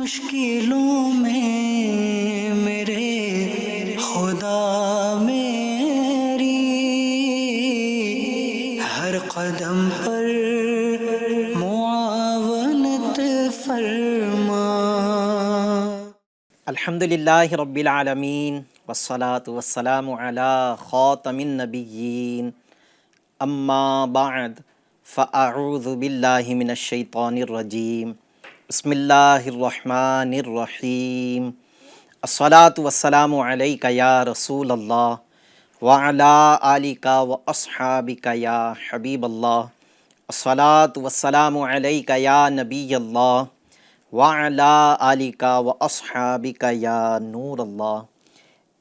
مشکلوں میں میرے خدا میری ہر قدم پر معاونت فرما۔ الحمدللہ رب العالمین والصلاة والسلام علی خاتم النبیین، اما بعد فاعوذ باللہ من الشیطان الرجیم، بسم اللہ الرحمن الرحیم، الصلاة والسلام علیک یا رسول اللہ وعلی آلک واصحابک یا حبیب اللہ، الصلاة والسلام علیک یا نبی اللہ وعلی آلک واصحابک یا نور اللہ۔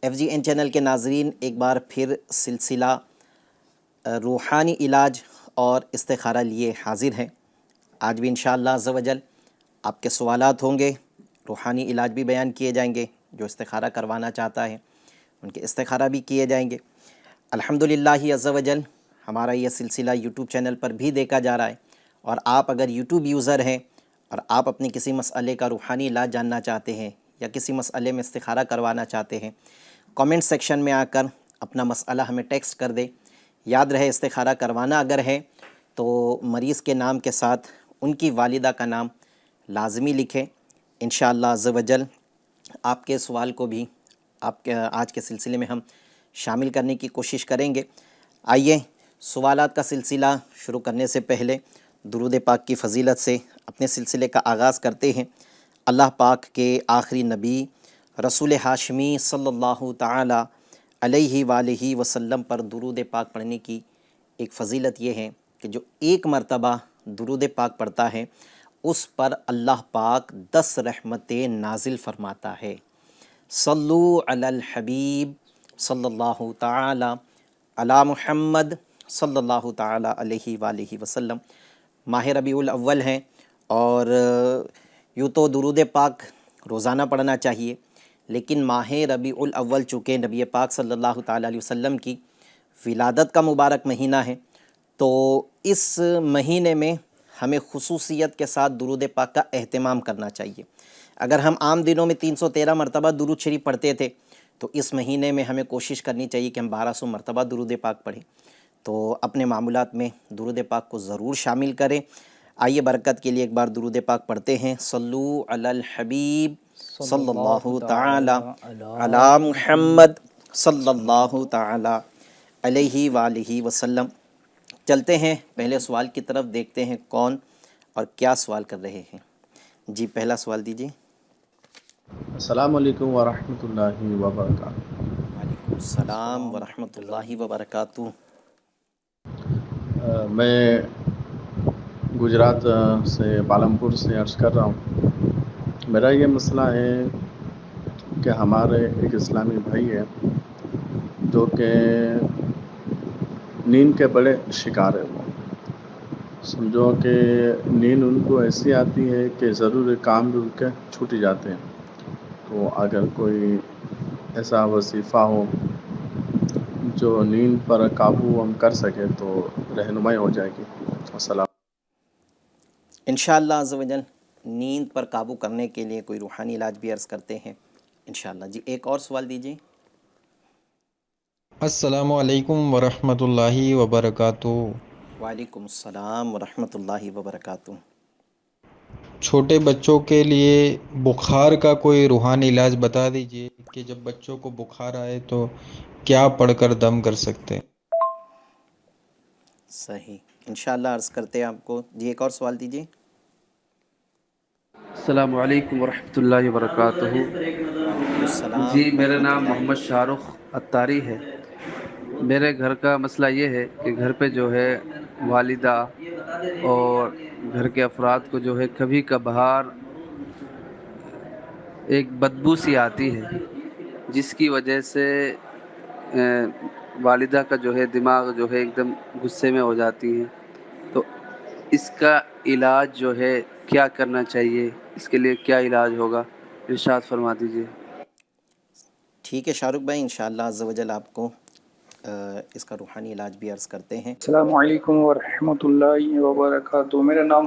ایف جی این چینل کے ناظرین، ایک بار پھر سلسلہ روحانی علاج اور استخارہ لیے حاضر ہیں۔ آج بھی انشاءاللہ عز و جل آپ کے سوالات ہوں گے، روحانی علاج بھی بیان کیے جائیں گے۔ جو استخارہ کروانا چاہتا ہے ان کے استخارہ بھی کیے جائیں گے۔ الحمدللہ عز و جل ہمارا یہ سلسلہ یوٹیوب چینل پر بھی دیکھا جا رہا ہے، اور آپ اگر یوٹیوب یوزر ہیں اور آپ اپنے کسی مسئلے کا روحانی علاج جاننا چاہتے ہیں یا کسی مسئلے میں استخارہ کروانا چاہتے ہیں، کامنٹ سیکشن میں آ کر اپنا مسئلہ ہمیں ٹیکسٹ کر دیں۔ یاد رہے، استخارہ کروانا اگر ہے تو مریض کے نام کے ساتھ ان کی والدہ کا نام لازمی لکھیں۔ انشاءاللہ عز و جل آپ کے سوال کو بھی آج کے سلسلے میں ہم شامل کرنے کی کوشش کریں گے۔ آئیے سوالات کا سلسلہ شروع کرنے سے پہلے درود پاک کی فضیلت سے اپنے سلسلے کا آغاز کرتے ہیں۔ اللہ پاک کے آخری نبی رسول ہاشمی صلی اللہ تعالی علیہ وآلہ وسلم پر درود پاک پڑھنے کی ایک فضیلت یہ ہے کہ جو ایک مرتبہ درود پاک پڑھتا ہے اس پر اللہ پاک 10 رحمتیں نازل فرماتا ہے۔ صلو علی الحبیب صلی اللہ تعالی علی محمد صلی اللہ تعالی علیہ وآلہ وسلم۔ ماہ ربیع الاول ہیں اور یوں تو درود پاک روزانہ پڑھنا چاہیے، لیکن ماہ ربیع الاول چونکہ نبی پاک صلی اللہ تعالی علیہ وسلم کی ولادت کا مبارک مہینہ ہے، تو اس مہینے میں ہمیں خصوصیت کے ساتھ درود پاک کا اہتمام کرنا چاہیے۔ اگر ہم عام دنوں میں 313 مرتبہ درود شریف پڑھتے تھے تو اس مہینے میں ہمیں کوشش کرنی چاہیے کہ ہم 1200 مرتبہ درود پاک پڑھیں۔ تو اپنے معمولات میں درود پاک کو ضرور شامل کریں۔ آئیے برکت کے لیے ایک بار درود پاک پڑھتے ہیں۔ صلو علی الحبیب صلی اللہ تعالی علی محمد صلی اللہ تعالی علیہ وآلہ وسلم۔ چلتے ہیں پہلے سوال کی طرف، دیکھتے ہیں کون اور کیا سوال کر رہے ہیں۔ جی پہلا سوال دیجیے۔ السلام علیکم ورحمۃ اللہ وبرکاتہ۔ وعلیکم السلام ورحمۃ اللہ وبرکاتہ۔ میں گجرات سے پالمپور سے عرض کر رہا ہوں۔ میرا یہ مسئلہ ہے کہ ہمارے ایک اسلامی بھائی ہے جو کہ نیند کے بڑے شکار ہیں۔ وہ سمجھو کہ نیند ان کو ایسی آتی ہے کہ ضروری کام بھی ان کے چھوٹ جاتے ہیں۔ تو اگر کوئی ایسا وظیفہ ہو جو نیند پر قابو ہم کر سکیں تو رہنمائی ہو جائے گی۔ السلام۔ انشاءاللہ عز و جل نیند پر قابو کرنے کے لیے کوئی روحانی علاج بھی عرض کرتے ہیں انشاءاللہ۔ جی ایک اور سوال دیجیے۔ السلام علیکم ورحمۃ اللہ وبرکاتہ۔ وعلیکم السلام ورحمۃ اللہ وبرکاتہ۔ چھوٹے بچوں کے لیے بخار کا کوئی روحانی علاج بتا دیجئے کہ جب بچوں کو بخار آئے تو کیا پڑھ کر دم کر سکتے ہیں۔ صحیح، انشاءاللہ عرض کرتے ہیں آپ کو۔ جی ایک اور سوال دیجیے۔ السلام علیکم ورحمۃ اللہ وبرکاتہ۔ وعلیکم السلام جی میرا ورحمۃ نام اللہ محمد شاہ رخ اتاری ہے۔ میرے گھر کا مسئلہ یہ ہے کہ گھر پہ جو ہے والدہ اور گھر کے افراد کو جو ہے کبھی کبھار ایک بدبو سی آتی ہے، جس کی وجہ سے والدہ کا جو ہے دماغ جو ہے ایک دم غصے میں ہو جاتی ہیں۔ تو اس کا علاج جو ہے کیا کرنا چاہیے، اس کے لیے کیا علاج ہوگا، ارشاد فرما دیجیے۔ ٹھیک ہے شاہ رخ بھائی، انشاءاللہ عز و جل آپ کو اس کا روحانی علاج بھی عرض کرتے ہیں۔ السلام علیکم ورحمۃ اللہ وبرکاتہ۔ میرا نام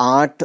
8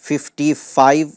55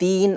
3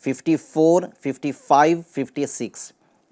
54, 55, 56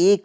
1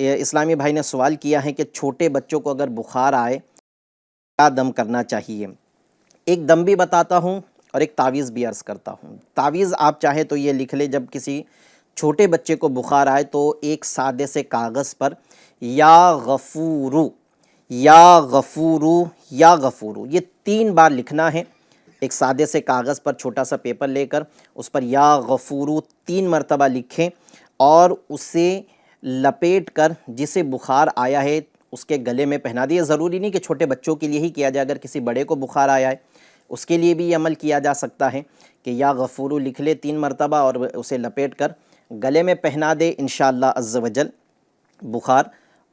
اسلامی بھائی نے سوال کیا ہے کہ چھوٹے بچوں کو اگر بخار آئے کیا دم کرنا چاہیے؟ ایک دم بھی بتاتا ہوں اور ایک تعویذ بھی عرض کرتا ہوں۔ تعویذ آپ چاہے تو یہ لکھ لے، جب کسی چھوٹے بچے کو بخار آئے تو ایک سادے سے کاغذ پر یا غفورو یا غفورو یا غفورو یہ 3 بار لکھنا ہے۔ ایک سادے سے کاغذ پر چھوٹا سا پیپر لے کر اس پر یا غفورو 3 مرتبہ لکھیں اور اسے لپیٹ کر جسے بخار آیا ہے اس کے گلے میں پہنا دیں۔ ضروری نہیں کہ چھوٹے بچوں کے لیے ہی کیا جائے، اگر کسی بڑے کو بخار آیا ہے اس کے لیے بھی یہ عمل کیا جا سکتا ہے کہ یا غفورو لکھ لے 3 مرتبہ اور اسے لپیٹ کر گلے میں پہنا دے، انشاءاللہ عز و جل بخار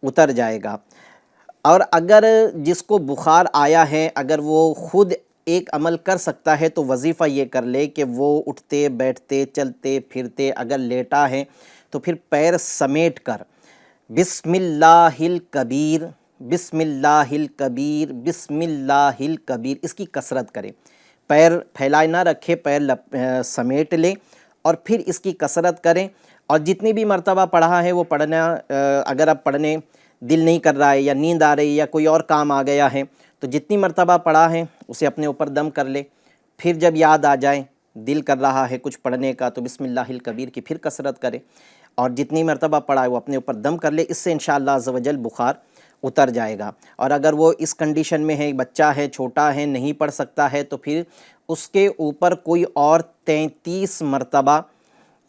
اتر جائے گا۔ اور اگر جس کو بخار آیا ہے اگر وہ خود ایک عمل کر سکتا ہے تو وظیفہ یہ کر لے کہ وہ اٹھتے بیٹھتے چلتے پھرتے اگر لیٹا ہے تو پھر پیر سمیٹ کر بسم اللہ الکبیر بسم اللہ الکبیر بسم اللہ الکبیر اس کی کثرت کرے، پیر پھیلائے نہ رکھے، پیر سمیٹ لے اور پھر اس کی کثرت کریں۔ اور جتنی بھی مرتبہ پڑھا ہے وہ پڑھنا، اگر اب پڑھنے دل نہیں کر رہا ہے یا نیند آ رہی ہے یا کوئی اور کام آ گیا ہے تو جتنی مرتبہ پڑھا ہے اسے اپنے اوپر دم کر لے، پھر جب یاد آ جائے دل کر رہا ہے کچھ پڑھنے کا تو بسم اللہ الکبیر کی پھر کثرت کرے اور جتنی مرتبہ پڑھا ہے وہ اپنے اوپر دم کر لے، اس سے انشاءاللہ عز و جل بخار اتر جائے گا۔ اور اگر وہ اس کنڈیشن میں ہے، بچہ ہے، چھوٹا ہے، نہیں پڑھ سکتا ہے تو پھر اس کے اوپر کوئی اور 33 مرتبہ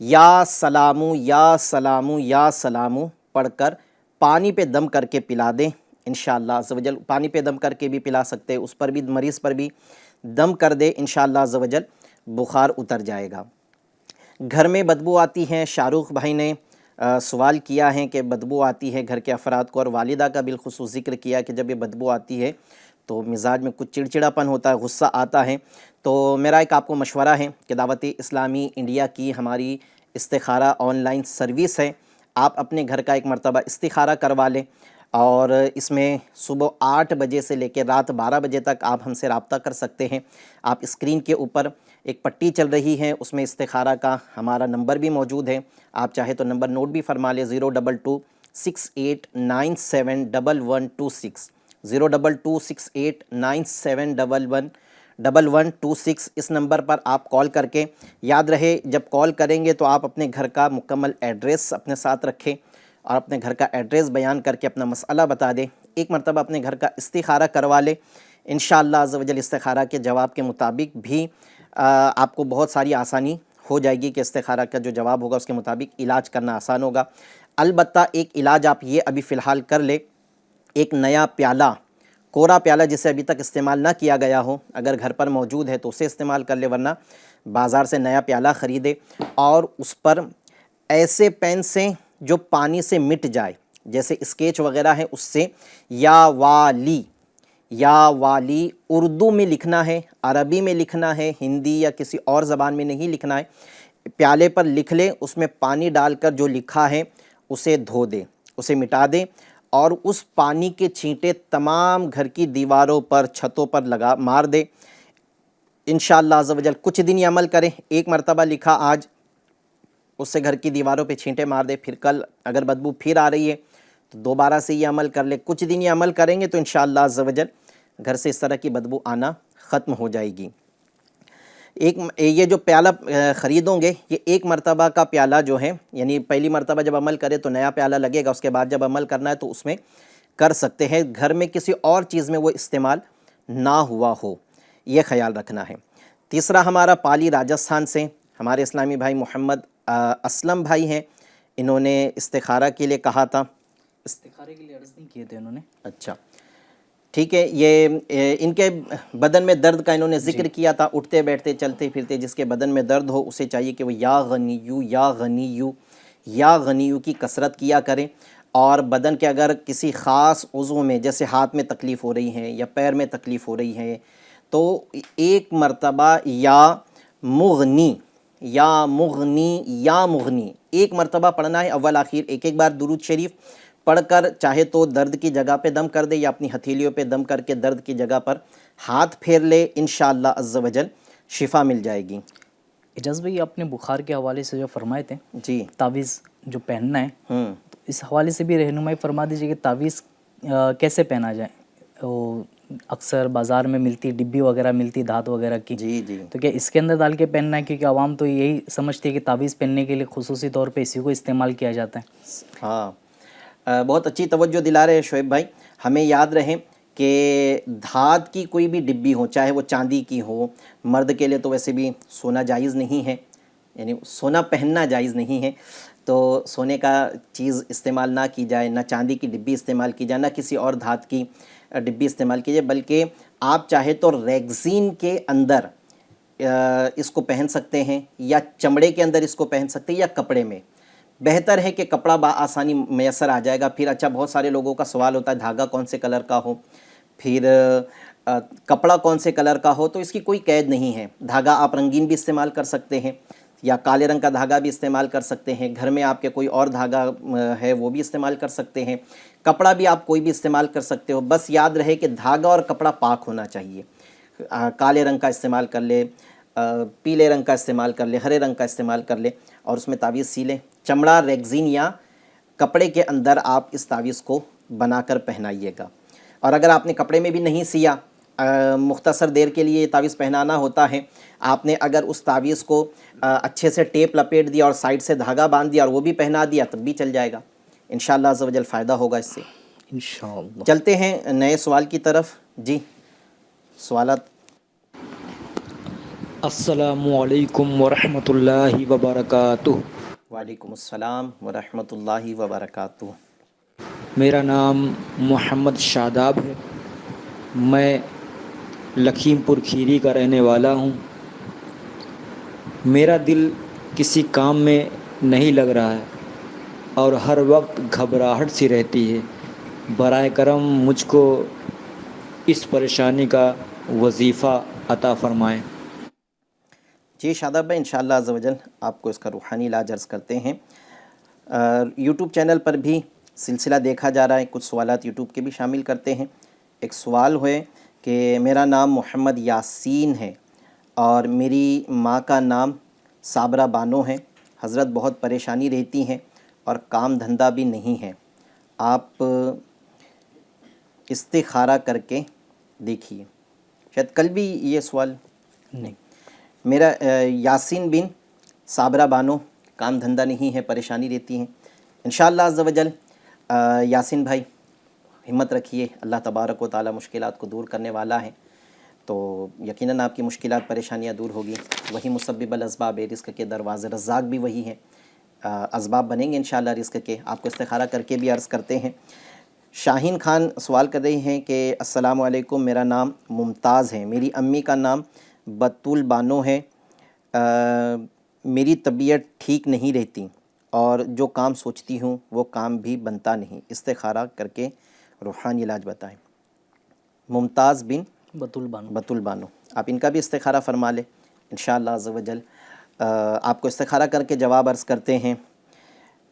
یا سلامو یا سلامو یا سلامو پڑھ کر پانی پہ دم کر کے پلا دیں انشاءاللہ عز و جل۔ پانی پہ دم کر کے بھی پلا سکتے، اس پر بھی مریض پر بھی دم کر دے، انشاءاللہ عز و جل بخار اتر جائے گا۔ گھر میں بدبو آتی ہے، شاہ رخ بھائی نے سوال کیا ہے کہ بدبو آتی ہے گھر کے افراد کو، اور والدہ کا بالخصوص ذکر کیا کہ جب یہ بدبو آتی ہے تو مزاج میں کچھ چڑچڑاپن ہوتا ہے، غصہ آتا ہے۔ تو میرا ایک آپ کو مشورہ ہے کہ دعوت اسلامی انڈیا کی ہماری استخارہ آن لائن سروس ہے، آپ اپنے گھر کا ایک مرتبہ استخارہ کروا لیں، اور اس میں صبح 8 بجے سے لے کے رات 12 بجے تک آپ ہم سے رابطہ کر سکتے ہیں۔ آپ اسکرین کے اوپر ایک پٹی چل رہی ہے، اس میں استخارہ کا ہمارا نمبر بھی موجود ہے، آپ چاہے تو نمبر نوٹ بھی فرما لیں، 02268971126 02268971126۔ اس نمبر پر آپ کال کر کے، یاد رہے جب کال کریں گے تو آپ اپنے گھر کا مکمل ایڈریس اپنے ساتھ رکھیں اور اپنے گھر کا ایڈریس بیان کر کے اپنا مسئلہ بتا دیں، ایک مرتبہ اپنے گھر کا استخارہ کروا لیں، انشاءاللہ عز و جل استخارہ کے جواب کے مطابق بھی آپ کو بہت ساری آسانی ہو جائے گی کہ استخارہ کا جو جواب ہوگا اس کے مطابق علاج کرنا آسان ہوگا۔ البتہ ایک علاج آپ یہ ابھی فی الحال کر لیں، ایک نیا پیالہ، کورا پیالہ جسے ابھی تک استعمال نہ کیا گیا ہو، اگر گھر پر موجود ہے تو اسے استعمال کر لے، ورنہ بازار سے نیا پیالہ خریدے اور اس پر ایسے پین سے جو پانی سے مٹ جائے، جیسے اسکیچ وغیرہ ہے اس سے یا والی اردو میں لکھنا ہے، عربی میں لکھنا ہے، ہندی یا کسی اور زبان میں نہیں لکھنا ہے، پیالے پر لکھ لیں، اس میں پانی ڈال کر جو لکھا ہے اسے دھو دیں، اسے مٹا دیں اور اس پانی کے چھینٹے تمام گھر کی دیواروں پر چھتوں پر مار دیں۔ انشاءاللہ عز و جل کچھ دن یہ عمل کریں، ایک مرتبہ لکھا آج، اس سے گھر کی دیواروں پہ چھینٹے مار دے، پھر کل اگر بدبو پھر آ رہی ہے تو دوبارہ سے یہ عمل کر لے، کچھ دن یہ عمل کریں گے تو انشاءاللہ عز و جل گھر سے اس طرح کی بدبو آنا ختم ہو جائے گی۔ یہ جو پیالہ خریدوں گے یہ ایک مرتبہ کا پیالہ جو ہے، یعنی پہلی مرتبہ جب عمل کرے تو نیا پیالہ لگے گا، اس کے بعد جب عمل کرنا ہے تو اس میں کر سکتے ہیں، گھر میں کسی اور چیز میں وہ استعمال نہ ہوا ہو، یہ خیال رکھنا ہے۔ تیسرا ہمارا پالی راجستھان سے ہمارے اسلامی بھائی محمد اسلم بھائی ہیں، انہوں نے استخارہ کے لیے کہا تھا، استخارے کے لیے عرض نہیں کیے تھے انہوں نے۔ اچھا ٹھیک ہے، یہ ان کے بدن میں درد کا انہوں نے ذکر کیا تھا، اٹھتے بیٹھتے چلتے پھرتے جس کے بدن میں درد ہو اسے چاہیے کہ وہ یا غنیو یا غنیو یا غنیو کی کثرت کیا کریں، اور بدن کے اگر کسی خاص عضو میں جیسے ہاتھ میں تکلیف ہو رہی ہے یا پیر میں تکلیف ہو رہی ہے تو ایک مرتبہ یا مغنی یا مغنی یا مغنی ایک مرتبہ پڑھنا ہے، اول آخر ایک بار درود شریف پڑھ کر چاہے تو درد کی جگہ پہ دم کر دے یا اپنی ہتھیلیوں پہ دم کر کے درد کی جگہ پر ہاتھ پھیر لے، انشاءاللہ عز و جل شفا مل جائے گی۔ اجاز بھائی آپ نے بخار کے حوالے سے جو فرمائے تھے جی تعویذ جو پہننا ہے، تو اس حوالے سے بھی رہنمائی فرما دیجیے کہ تعویذ کیسے پہنا جائے. وہ اکثر بازار میں ملتی ڈبی وغیرہ ملتی دھات وغیرہ کی, جی جی تو کیا اس کے اندر ڈال کے پہننا ہے؟ کیونکہ عوام تو یہی سمجھتی ہے کہ تعویذ پہننے کے لیے خصوصی طور پہ اسی کو استعمال کیا جاتا ہے. ہاں بہت اچھی توجہ دلا رہے ہیں شعیب بھائی. ہمیں یاد رہے کہ دھات کی کوئی بھی ڈبی ہو, چاہے وہ چاندی کی ہو, مرد کے لیے تو ویسے بھی سونا جائز نہیں ہے, یعنی سونا پہننا جائز نہیں ہے, تو سونے کا چیز استعمال نہ کی جائے, نہ چاندی کی ڈبی استعمال کی جائے, نہ کسی اور دھات کی ڈبی استعمال کی جائے, بلکہ آپ چاہے تو ریگزین کے اندر اس کو پہن سکتے ہیں, یا چمڑے کے اندر اس کو پہن سکتے ہیں, یا کپڑے میں. بہتر ہے کہ کپڑا بآسانی میسر آ جائے گا. پھر اچھا بہت سارے لوگوں کا سوال ہوتا ہے دھاگا کون سے کلر کا ہو, پھر کپڑا کون سے کلر کا ہو. تو اس کی کوئی قید نہیں ہے. دھاگا آپ رنگین بھی استعمال کر سکتے ہیں, یا کالے رنگ کا دھاگا بھی استعمال کر سکتے ہیں. گھر میں آپ کے کوئی اور دھاگا ہے وہ بھی استعمال کر سکتے ہیں. کپڑا بھی آپ کوئی بھی استعمال کر سکتے ہو. بس یاد رہے کہ دھاگا اور کپڑا پاک ہونا چاہیے. کالے رنگ کا استعمال کر لے, پیلے رنگ کا استعمال کر لے, ہرے رنگ کا استعمال کر لے, اور اس میں تعویذ سی لیں. چمڑا, ریگزین یا کپڑے کے اندر آپ اس تعویذ کو بنا کر پہنائیے گا. اور اگر آپ نے کپڑے میں بھی نہیں سیا, مختصر دیر کے لیے یہ تعویذ پہنانا ہوتا ہے, آپ نے اگر اس تعویذ کو اچھے سے ٹیپ لپیٹ دیا اور سائڈ سے دھاگا باندھ دیا اور وہ بھی پہنا دیا, تب بھی چل جائے گا. انشاءاللہ عز و جل فائدہ ہوگا اس سے. انشاءاللہ. چلتے ہیں نئے سوال کی طرف. جی سوالات. السلام علیکم ورحمۃ اللہ وبرکاتہ. وعلیکم السلام ورحمۃ اللہ وبرکاتہ. میرا نام محمد شاداب ہے. میں لکھیم پور کھیری کا رہنے والا ہوں. میرا دل کسی کام میں نہیں لگ رہا ہے اور ہر وقت گھبراہٹ سی رہتی ہے. برائے کرم مجھ کو اس پریشانی کا وظیفہ عطا فرمائیں. جی شاداب بھائی, انشاءاللہ عز و جل آپ کو اس کا روحانی علاج عرض کرتے ہیں. یوٹیوب چینل پر بھی سلسلہ دیکھا جا رہا ہے, کچھ سوالات یوٹیوب کے بھی شامل کرتے ہیں. ایک سوال ہوئے کہ میرا نام محمد یاسین ہے اور میری ماں کا نام صابرہ بانو ہے. حضرت بہت پریشانی رہتی ہیں اور کام دھندہ بھی نہیں ہے. آپ استخارہ کر کے دیکھیے. شاید کل بھی یہ سوال نہیں. میرا یاسین بن صابرہ بانو, کام دھندہ نہیں ہے, پریشانی رہتی ہیں. انشاءاللہ عز و جل یاسین بھائی ہمت رکھیے, اللہ تبارک و تعالی مشکلات کو دور کرنے والا ہے, تو یقیناً آپ کی مشکلات پریشانیاں دور ہوگی. وہی مسبب الاسباب ہے, رزق کے دروازے رزاق بھی وہی ہے. اسباب بنیں گے انشاءاللہ رزق کے. آپ کو استخارہ کر کے بھی عرض کرتے ہیں. شاہین خان سوال کر رہی ہیں کہ السلام علیکم, میرا نام ممتاز ہے, میری امی کا نام بطول بانو ہے. میری طبیعت ٹھیک نہیں رہتی اور جو کام سوچتی ہوں وہ کام بھی بنتا نہیں. استخارہ کر کے روحانی علاج بتائیں. ممتاز بن بطول بانو, آپ ان کا بھی استخارہ فرما لیں انشاءاللہ عز و جل. آپ کو استخارہ کر کے جواب عرض کرتے ہیں.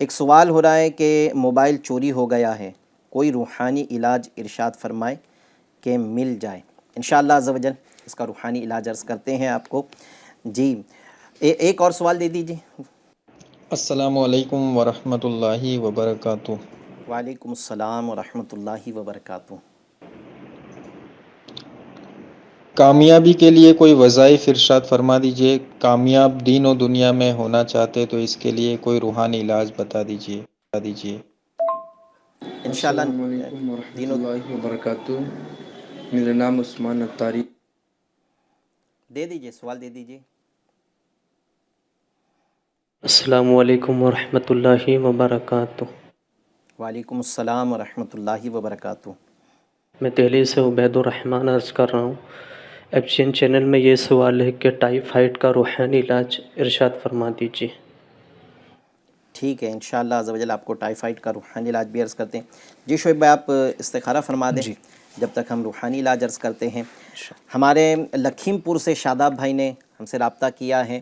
ایک سوال ہو رہا ہے کہ موبائل چوری ہو گیا ہے, کوئی روحانی علاج ارشاد فرمائے کہ مل جائے. انشاءاللہ عز و جل اس کا روحانی علاج عرض کرتے ہیں آپ کو. جی ایک اور سوال دے دیجیے. السلام علیکم ورحمۃ اللہ وبرکاتہ. وعلیکم السلام ورحمۃ اللہ وبرکاتہ. کامیابی کے لیے کوئی وظائف ارشاد فرما دیجئے. کامیاب دین و دنیا میں ہونا چاہتے تو اس کے لیے کوئی روحانی علاج بتا دیجئے. انشاءاللہ السلام علیکم ورحمۃ دینوں اللہ وبرکاتہ. میرا نام عثمان اتاری. دے دیجیے, سوال دے دیجیے. السلام علیکم ورحمۃ اللہ وبرکاتہ. وعلیکم السلام ورحمۃ اللہ وبرکاتہ. میں دہلی سے عبید الرحمن عرض کر رہا ہوں. ایپشین چینل میں یہ سوال ہے کہ ٹائیفائڈ کا روحانی علاج ارشاد فرما دیجیے. ٹھیک ہے, انشاءاللہ عز و جل آپ کو ٹائیفائڈ کا روحانی علاج بھی عرض کرتے ہیں. جی شعیب بھائی آپ استخارہ فرما دیں جی جب تک ہم روحانی علاج عرض کرتے ہیں. ہمارے لکھیم پور سے شاداب بھائی نے ہم سے رابطہ کیا ہے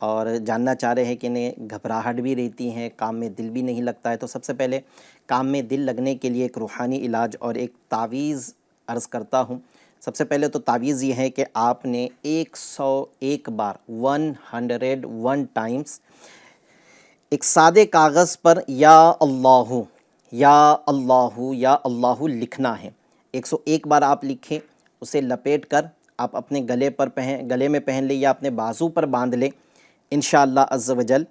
اور جاننا چاہ رہے ہیں کہ انہیں گھبراہٹ بھی رہتی ہیں, کام میں دل بھی نہیں لگتا ہے. تو سب سے پہلے کام میں دل لگنے کے لیے ایک روحانی علاج اور ایک تعویذ عرض کرتا ہوں. سب سے پہلے تو تعویذ یہ ہے کہ آپ نے 101 بار 101 ٹائمز ایک سادے کاغذ پر یا اللہ یا اللہ لکھنا ہے۔ 101 بار آپ لکھیں، اسے لپیٹ کر آپ اپنے گلے میں پہن لیں یا اپنے بازو پر باندھ لیں۔ انشاءاللہ عز و جل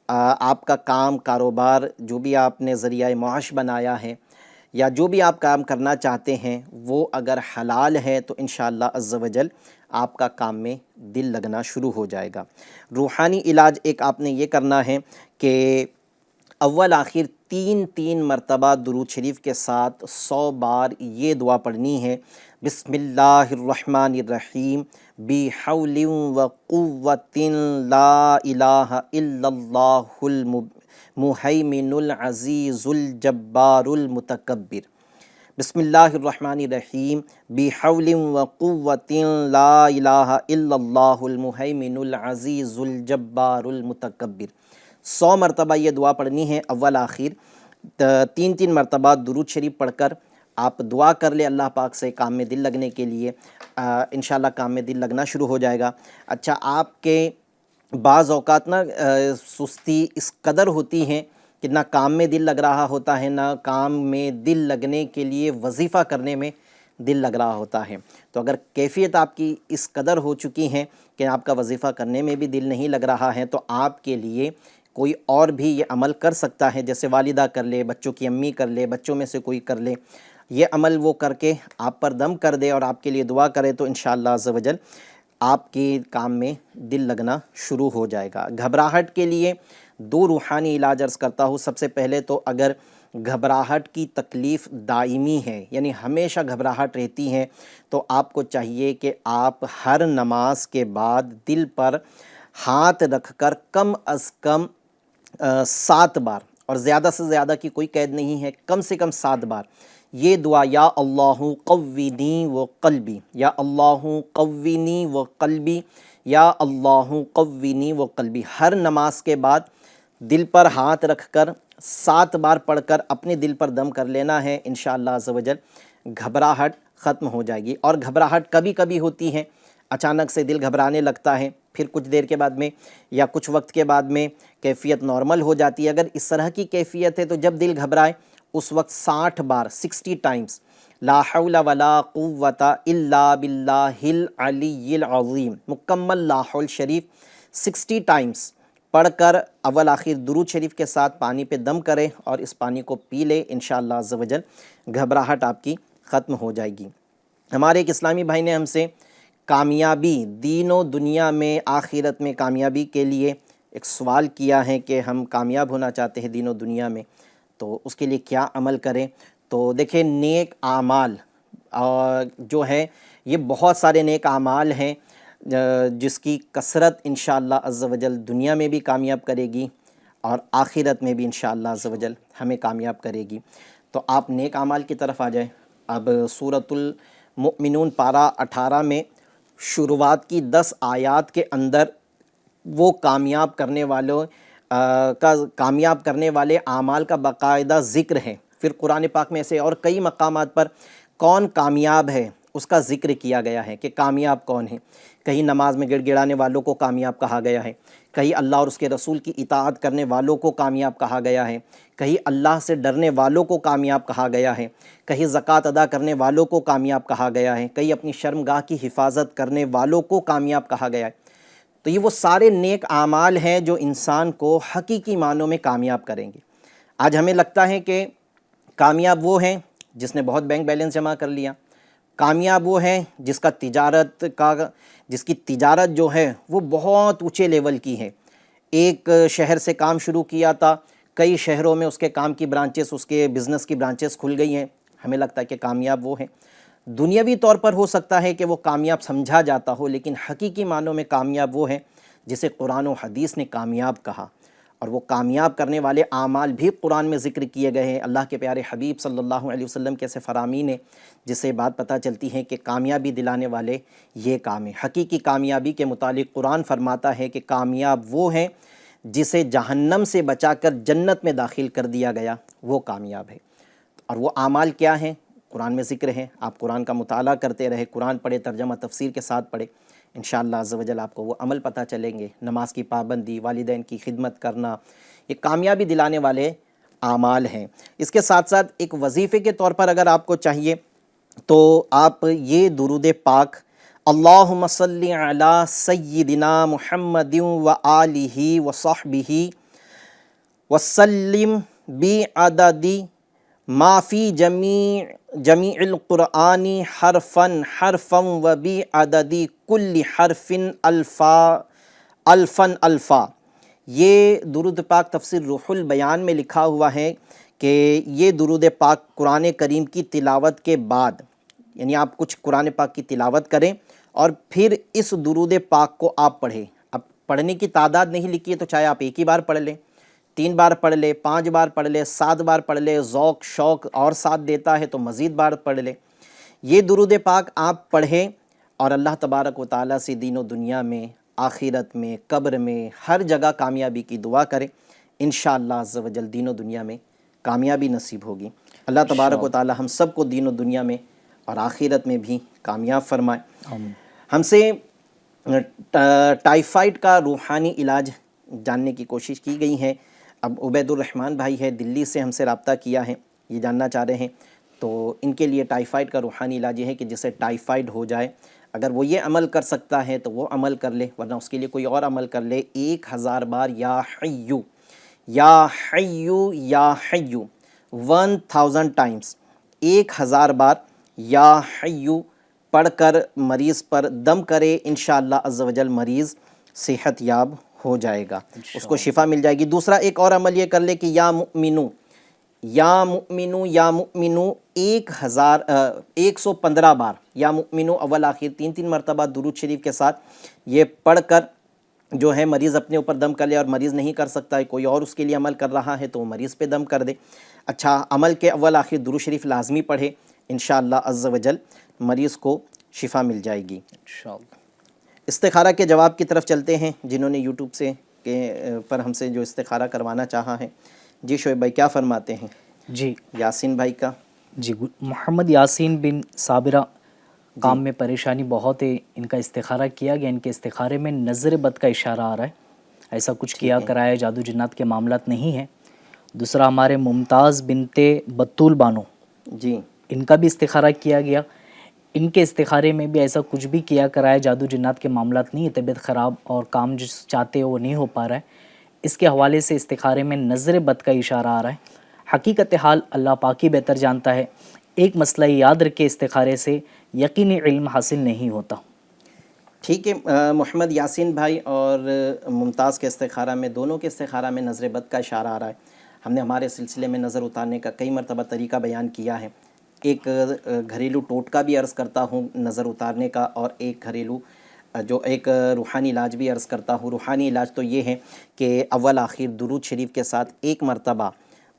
آپ کا کام، کاروبار، جو بھی آپ نے ذریعہ معاش بنایا ہے یا جو بھی آپ کام کرنا چاہتے ہیں وہ اگر حلال ہے تو انشاءاللہ عز و جل آپ کا کام میں دل لگنا شروع ہو جائے گا۔ روحانی علاج ایک آپ نے یہ کرنا ہے کہ اول آخر 3 مرتبہ درود شریف کے ساتھ 100 بار یہ دعا پڑھنی ہے، بسم اللہ الرحمن الرحیم بحول وقوت لا الہ الا اللہ المہیمن العزیز الجبار المتکبر۔ بسم اللہ الرحمن الرحیم بحول وقوت لا الہ الا اللہ المہیمن العزیز الجبار المتکبر۔ 100 مرتبہ یہ دعا پڑھنی ہے اول آخر، 3 مرتبہ درود شریف پڑھ کر آپ دعا کر لیں اللہ پاک سے کام میں دل لگنے کے لیے، انشاءاللہ کام میں دل لگنا شروع ہو جائے گا۔ اچھا، آپ کے بعض اوقات نا سستی اس قدر ہوتی ہیں کہ نہ کام میں دل لگ رہا ہوتا ہے، نہ کام میں دل لگنے کے لیے وظیفہ کرنے میں دل لگ رہا ہوتا ہے۔ تو اگر کیفیت آپ کی اس قدر ہو چکی ہیں کہ آپ کا وظیفہ کرنے میں بھی دل نہیں لگ رہا ہے، تو آپ کے لیے کوئی اور بھی یہ عمل کر سکتا ہے، جیسے والدہ کر لے، بچوں کی امی کر لے، بچوں میں سے کوئی کر لے، یہ عمل وہ کر کے آپ پر دم کر دے اور آپ کے لیے دعا کرے تو انشاءاللہ عز و جل آپ کے کام میں دل لگنا شروع ہو جائے گا۔ گھبراہٹ کے لیے 2 روحانی علاج عرض کرتا ہوں۔ سب سے پہلے تو اگر گھبراہٹ کی تکلیف دائمی ہے، یعنی ہمیشہ گھبراہٹ رہتی ہے، تو آپ کو چاہیے کہ آپ ہر نماز کے بعد دل پر ہاتھ رکھ کر کم از کم 7 بار، اور زیادہ سے زیادہ کی کوئی قید نہیں ہے، کم سے کم 7 بار یہ دعا، یا اللہ قوینی و قلبی، یا اللہ قوینی و قلبی، یا اللہ قوینی و قلبی، ہر نماز کے بعد دل پر ہاتھ رکھ کر 7 بار پڑھ کر اپنے دل پر دم کر لینا ہے، انشاءاللہ عز و جل گھبراہٹ ختم ہو جائے گی۔ اور گھبراہٹ کبھی کبھی ہوتی ہے، اچانک سے دل گھبرانے لگتا ہے، پھر کچھ دیر کے بعد میں یا کچھ وقت کے بعد میں کیفیت نارمل ہو جاتی ہے۔ اگر اس طرح کی کیفیت ہے تو جب دل گھبرائے اس وقت 60 بار 60 ٹائمز لا حول ولا قوت الا باللہ العلی العظیم، مکمل لا حول شریف 60 ٹائمز پڑھ کر اول آخر درود شریف کے ساتھ پانی پہ دم کرے اور اس پانی کو پی لے، انشاءاللہ عز و جل گھبراہٹ آپ کی ختم ہو جائے گی۔ ہمارے ایک اسلامی بھائی نے ہم سے کامیابی دین و دنیا میں، آخرت میں کامیابی کے لیے ایک سوال کیا ہے کہ ہم کامیاب ہونا چاہتے ہیں دین و دنیا میں، تو اس کے لیے کیا عمل کریں؟ تو دیکھیں، نیک اعمال جو ہے یہ بہت سارے نیک اعمال ہیں جس کی کثرت انشاءاللہ عز و جل دنیا میں بھی کامیاب کرے گی اور آخرت میں بھی انشاءاللہ عز و جل ہمیں کامیاب کرے گی۔ تو آپ نیک اعمال کی طرف آ جائیں۔ اب سورۃ المؤمنون پارہ 18 میں شروعات کی 10 آیات کے اندر وہ کامیاب کرنے والے اعمال کا باقاعدہ ذکر ہے۔ پھر قرآن پاک میں ایسے اور کئی مقامات پر کون کامیاب ہے اس کا ذکر کیا گیا ہے کہ کامیاب کون ہے۔ کہیں نماز میں گڑ گڑانے والوں کو کامیاب کہا گیا ہے، کہیں اللہ اور اس کے رسول کی اطاعت کرنے والوں کو کامیاب کہا گیا ہے، کہیں اللہ سے ڈرنے والوں کو کامیاب کہا گیا ہے، کہیں زکوٰۃ ادا کرنے والوں کو کامیاب کہا گیا ہے، کہیں اپنی شرمگاہ کی حفاظت کرنے والوں کو کامیاب کہا گیا ہے۔ تو یہ وہ سارے نیک اعمال ہیں جو انسان کو حقیقی معنوں میں کامیاب کریں گے۔ آج ہمیں لگتا ہے کہ کامیاب وہ ہیں جس نے بہت بینک بیلنس جمع کر لیا، کامیاب وہ ہے جس کی تجارت جو ہے وہ بہت اونچے لیول کی ہے، ایک شہر سے کام شروع کیا تھا، کئی شہروں میں اس کے کام کی برانچز، اس کے بزنس کی برانچز کھل گئی ہیں، ہمیں لگتا ہے کہ کامیاب وہ ہیں۔ دنیاوی طور پر ہو سکتا ہے کہ وہ کامیاب سمجھا جاتا ہو، لیکن حقیقی معنوں میں کامیاب وہ ہے جسے قرآن و حدیث نے کامیاب کہا، اور وہ کامیاب کرنے والے اعمال بھی قرآن میں ذکر کیے گئے ہیں۔ اللہ کے پیارے حبیب صلی اللہ علیہ وسلم کے ایسے فرامین ہیں جس سے بات پتہ چلتی ہے کہ کامیابی دلانے والے یہ کام ہیں۔ حقیقی کامیابی کے متعلق قرآن فرماتا ہے کہ کامیاب وہ ہیں جسے جہنم سے بچا کر جنت میں داخل کر دیا گیا، وہ کامیاب ہے۔ اور وہ اعمال کیا ہیں؟ قرآن میں ذکر ہے، آپ قرآن کا مطالعہ کرتے رہے، قرآن پڑھے، ترجمہ تفسیر کے ساتھ پڑھے، انشاءاللہ عز و جل آپ کو وہ عمل پتہ چلیں گے۔ نماز کی پابندی، والدین کی خدمت کرنا، یہ کامیابی دلانے والے اعمال ہیں۔ اس کے ساتھ ساتھ ایک وظیفے کے طور پر اگر آپ کو چاہیے تو آپ یہ درود پاک اللہم صلی علی سیدنا محمد و آلہ و صحبہ وسلم بعدد ما فی جمیع القرآن حرفا و بعدد کل حرف الفا۔ یہ درود پاک تفسیر روح البیان میں لکھا ہوا ہے کہ یہ درود پاک قرآن کریم کی تلاوت کے بعد، یعنی آپ کچھ قرآن پاک کی تلاوت کریں اور پھر اس درود پاک کو آپ پڑھیں۔ اب پڑھنے کی تعداد نہیں لکھی ہے تو چاہے آپ ایک ہی بار پڑھ لیں، 3 بار پڑھ لیں، 5 بار پڑھ لیں، 7 بار پڑھ لیں، ذوق شوق اور ساتھ دیتا ہے تو مزید بار پڑھ لیں۔ یہ درود پاک آپ پڑھیں اور اللہ تبارک و تعالیٰ سے دین و دنیا میں، آخرت میں، قبر میں، ہر جگہ کامیابی کی دعا کریں۔ انشاءاللہ عز و جل دین و دنیا میں کامیابی نصیب ہوگی۔ اللہ تبارک و تعالیٰ ہم سب کو دین و دنیا میں اور آخرت میں بھی کامیاب فرمائے۔ ہم سے ٹائیفائڈ کا روحانی علاج جاننے کی کوشش کی گئی ہے۔ اب عبید الرحمن بھائی ہے دلی سے ہم سے رابطہ کیا ہے، یہ جاننا چاہ رہے ہیں تو ان کے لیے ٹائیفائڈ کا روحانی علاج یہ ہے کہ جسے ٹائیفائڈ ہو جائے، اگر وہ یہ عمل کر سکتا ہے تو وہ عمل کر لے، ورنہ اس کے لیے کوئی اور عمل کر لے۔ 1000 بار یا حیو یا حیو یا حیو 1000 ٹائمز، 1000 بار یا حیو پڑھ کر مریض پر دم کرے، انشاءاللہ عز و جل مریض صحت یاب ہو جائے گا، اس کو شفا مل جائے گی۔ دوسرا ایک اور عمل یہ کر لے کہ یا مؤمنو یا مؤمنو یا مؤمنو 115 بار یا مؤمنو اول آخر 3 مرتبہ درود شریف کے ساتھ یہ پڑھ کر جو ہے مریض اپنے اوپر دم کر لے، اور مریض نہیں کر سکتا ہے، کوئی اور اس کے لیے عمل کر رہا ہے تو وہ مریض پہ دم کر دے۔ اچھا، عمل کے اول آخر درود شریف لازمی پڑھے، انشاءاللہ عز و جل مریض کو شفا مل جائے گی انشاءاللہ۔ استخارہ کے جواب کی طرف چلتے ہیں، جنہوں نے یوٹیوب سے پر ہم سے جو استخارہ کروانا چاہا ہے۔ جی شعیب بھائی کیا فرماتے ہیں؟ جی یاسین بھائی کا جی محمد یاسین بن صابرہ، کام میں پریشانی بہت ہے، ان کا استخارہ کیا گیا، ان کے استخارے میں نظر بد کا اشارہ آ رہا ہے، ایسا کچھ کیا کرایا، جادو جنات کے معاملات نہیں ہیں۔ دوسرا ہمارے ممتاز بنت بطول بانو، جی ان کا بھی استخارہ کیا گیا، ان کے استخارے میں بھی ایسا کچھ بھی کیا کرایا، جادو جنات کے معاملات نہیں ہے، طبیعت خراب اور کام جو چاہتے ہو وہ نہیں ہو پا رہا ہے، اس کے حوالے سے استخارے میں نظر بد کا اشارہ آ رہا ہے۔ حقیقت حال اللہ پاک ہی بہتر جانتا ہے۔ ایک مسئلہ یاد رکھے، استخارے سے یقینی علم حاصل نہیں ہوتا۔ ٹھیک ہے، محمد یاسین بھائی اور ممتاز کے استخارہ میں، دونوں کے استخارہ میں نظر بد کا اشارہ آ رہا ہے۔ ہم نے ہمارے سلسلے میں نظر اتارنے کا کئی مرتبہ طریقہ بیان کیا ہے۔ ایک گھریلو ٹوٹکا بھی عرض کرتا ہوں نظر اتارنے کا، اور ایک گھریلو ایک روحانی علاج بھی عرض کرتا ہوں۔ روحانی علاج تو یہ ہے کہ اول آخر درود شریف کے ساتھ 1 مرتبہ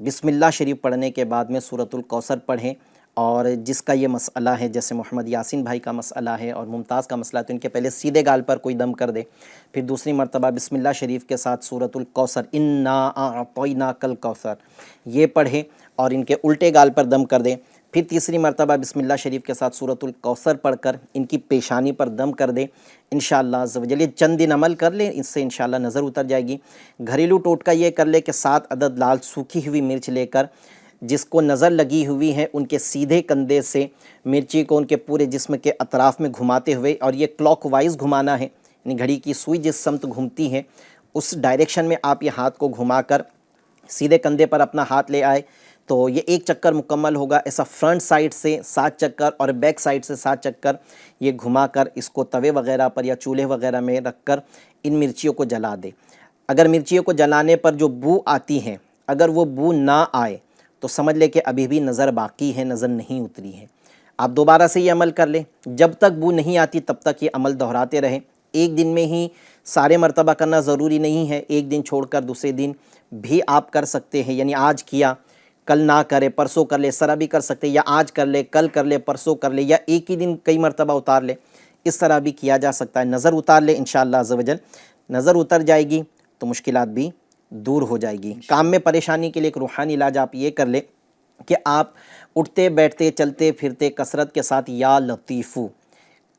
بسم اللہ شریف پڑھنے کے بعد میں سورۃ الکوثر پڑھیں، اور جس کا یہ مسئلہ ہے، جیسے محمد یاسین بھائی کا مسئلہ ہے اور ممتاز کا مسئلہ ہے، تو ان کے پہلے سیدھے گال پر کوئی دم کر دے، پھر دوسری مرتبہ بسم اللہ شریف کے ساتھ سورۃ الکوثر انا اعطیناک الکوثر یہ پڑھیں اور ان کے الٹے گال پر دم کر دیں، پھر تیسری مرتبہ بسم اللہ شریف کے ساتھ سورۃ الکوثر پڑھ کر ان کی پیشانی پر دم کر دیں، انشاءاللہ عز و جل یہ چند دن عمل کر لیں، اس سے انشاءاللہ نظر اتر جائے گی۔ گھریلو ٹوٹکا یہ کر لے کہ 7 عدد لال سوکھی ہوئی مرچ لے کر جس کو نظر لگی ہوئی ہے ان کے سیدھے کندھے سے مرچی کو ان کے پورے جسم کے اطراف میں گھماتے ہوئے، اور یہ کلاک وائز گھمانا ہے، یعنی گھڑی کی سوئی جس سمت گھومتی ہے اس ڈائریکشن میں آپ یہ ہاتھ کو گھما کر سیدھے کندھے پر اپنا ہاتھ لے آئے، تو یہ 1 چکر مکمل ہوگا۔ ایسا فرنٹ سائڈ سے 7 چکر اور بیک سائڈ سے 7 چکر یہ گھما کر اس کو توے وغیرہ پر یا چولہے وغیرہ میں رکھ کر ان مرچیوں کو جلا دے۔ اگر مرچیوں کو جلانے پر جو بو آتی ہے، اگر وہ بو نہ آئے تو سمجھ لے کہ ابھی بھی نظر باقی ہے، نظر نہیں اتری ہے۔ آپ دوبارہ سے یہ عمل کر لیں، جب تک بو نہیں آتی تب تک یہ عمل دہراتے رہیں۔ ایک دن میں ہی سارے مرتبہ کرنا ضروری نہیں ہے، ایک دن چھوڑ کر دوسرے دن بھی آپ کر سکتے ہیں، یعنی آج کیا کل نہ کرے، پرسوں کر لے، اس طرح بھی کر سکتے ہیں، یا آج کر لے کل کر لے پرسوں کر لے، یا ایک ہی دن کئی مرتبہ اتار لے، اس طرح بھی کیا جا سکتا ہے۔ نظر اتار لے انشاءاللہ عز و جل، نظر اتر جائے گی تو مشکلات بھی دور ہو جائے گی۔ کام میں پریشانی کے لیے ایک روحانی علاج آپ یہ کر لے کہ آپ اٹھتے بیٹھتے چلتے پھرتے کثرت کے ساتھ یا لطیفو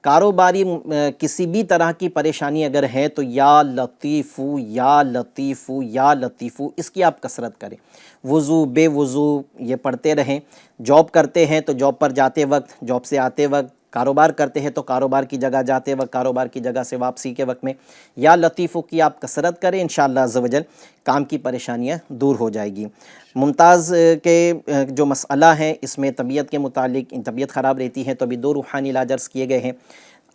کاروباری کسی بھی طرح کی پریشانی اگر ہے تو یا لطیفو یا لطیفو یا لطیفو اس کی آپ کثرت کریں. وضو بے وضو یہ پڑھتے رہیں. جاب کرتے ہیں تو جاب پر جاتے وقت، جاب سے آتے وقت، کاروبار کرتے ہیں تو کاروبار کی جگہ جاتے وقت، کاروبار کی جگہ سے واپسی کے وقت میں یا لطیفو کی آپ کثرت کریں. انشاءاللہ عز و جل کام کی پریشانیاں دور ہو جائے گی. ممتاز کے جو مسئلہ ہے اس میں طبیعت کے متعلق، طبیعت خراب رہتی ہے تو ابھی 2 روحانی علاج عرض کیے گئے ہیں.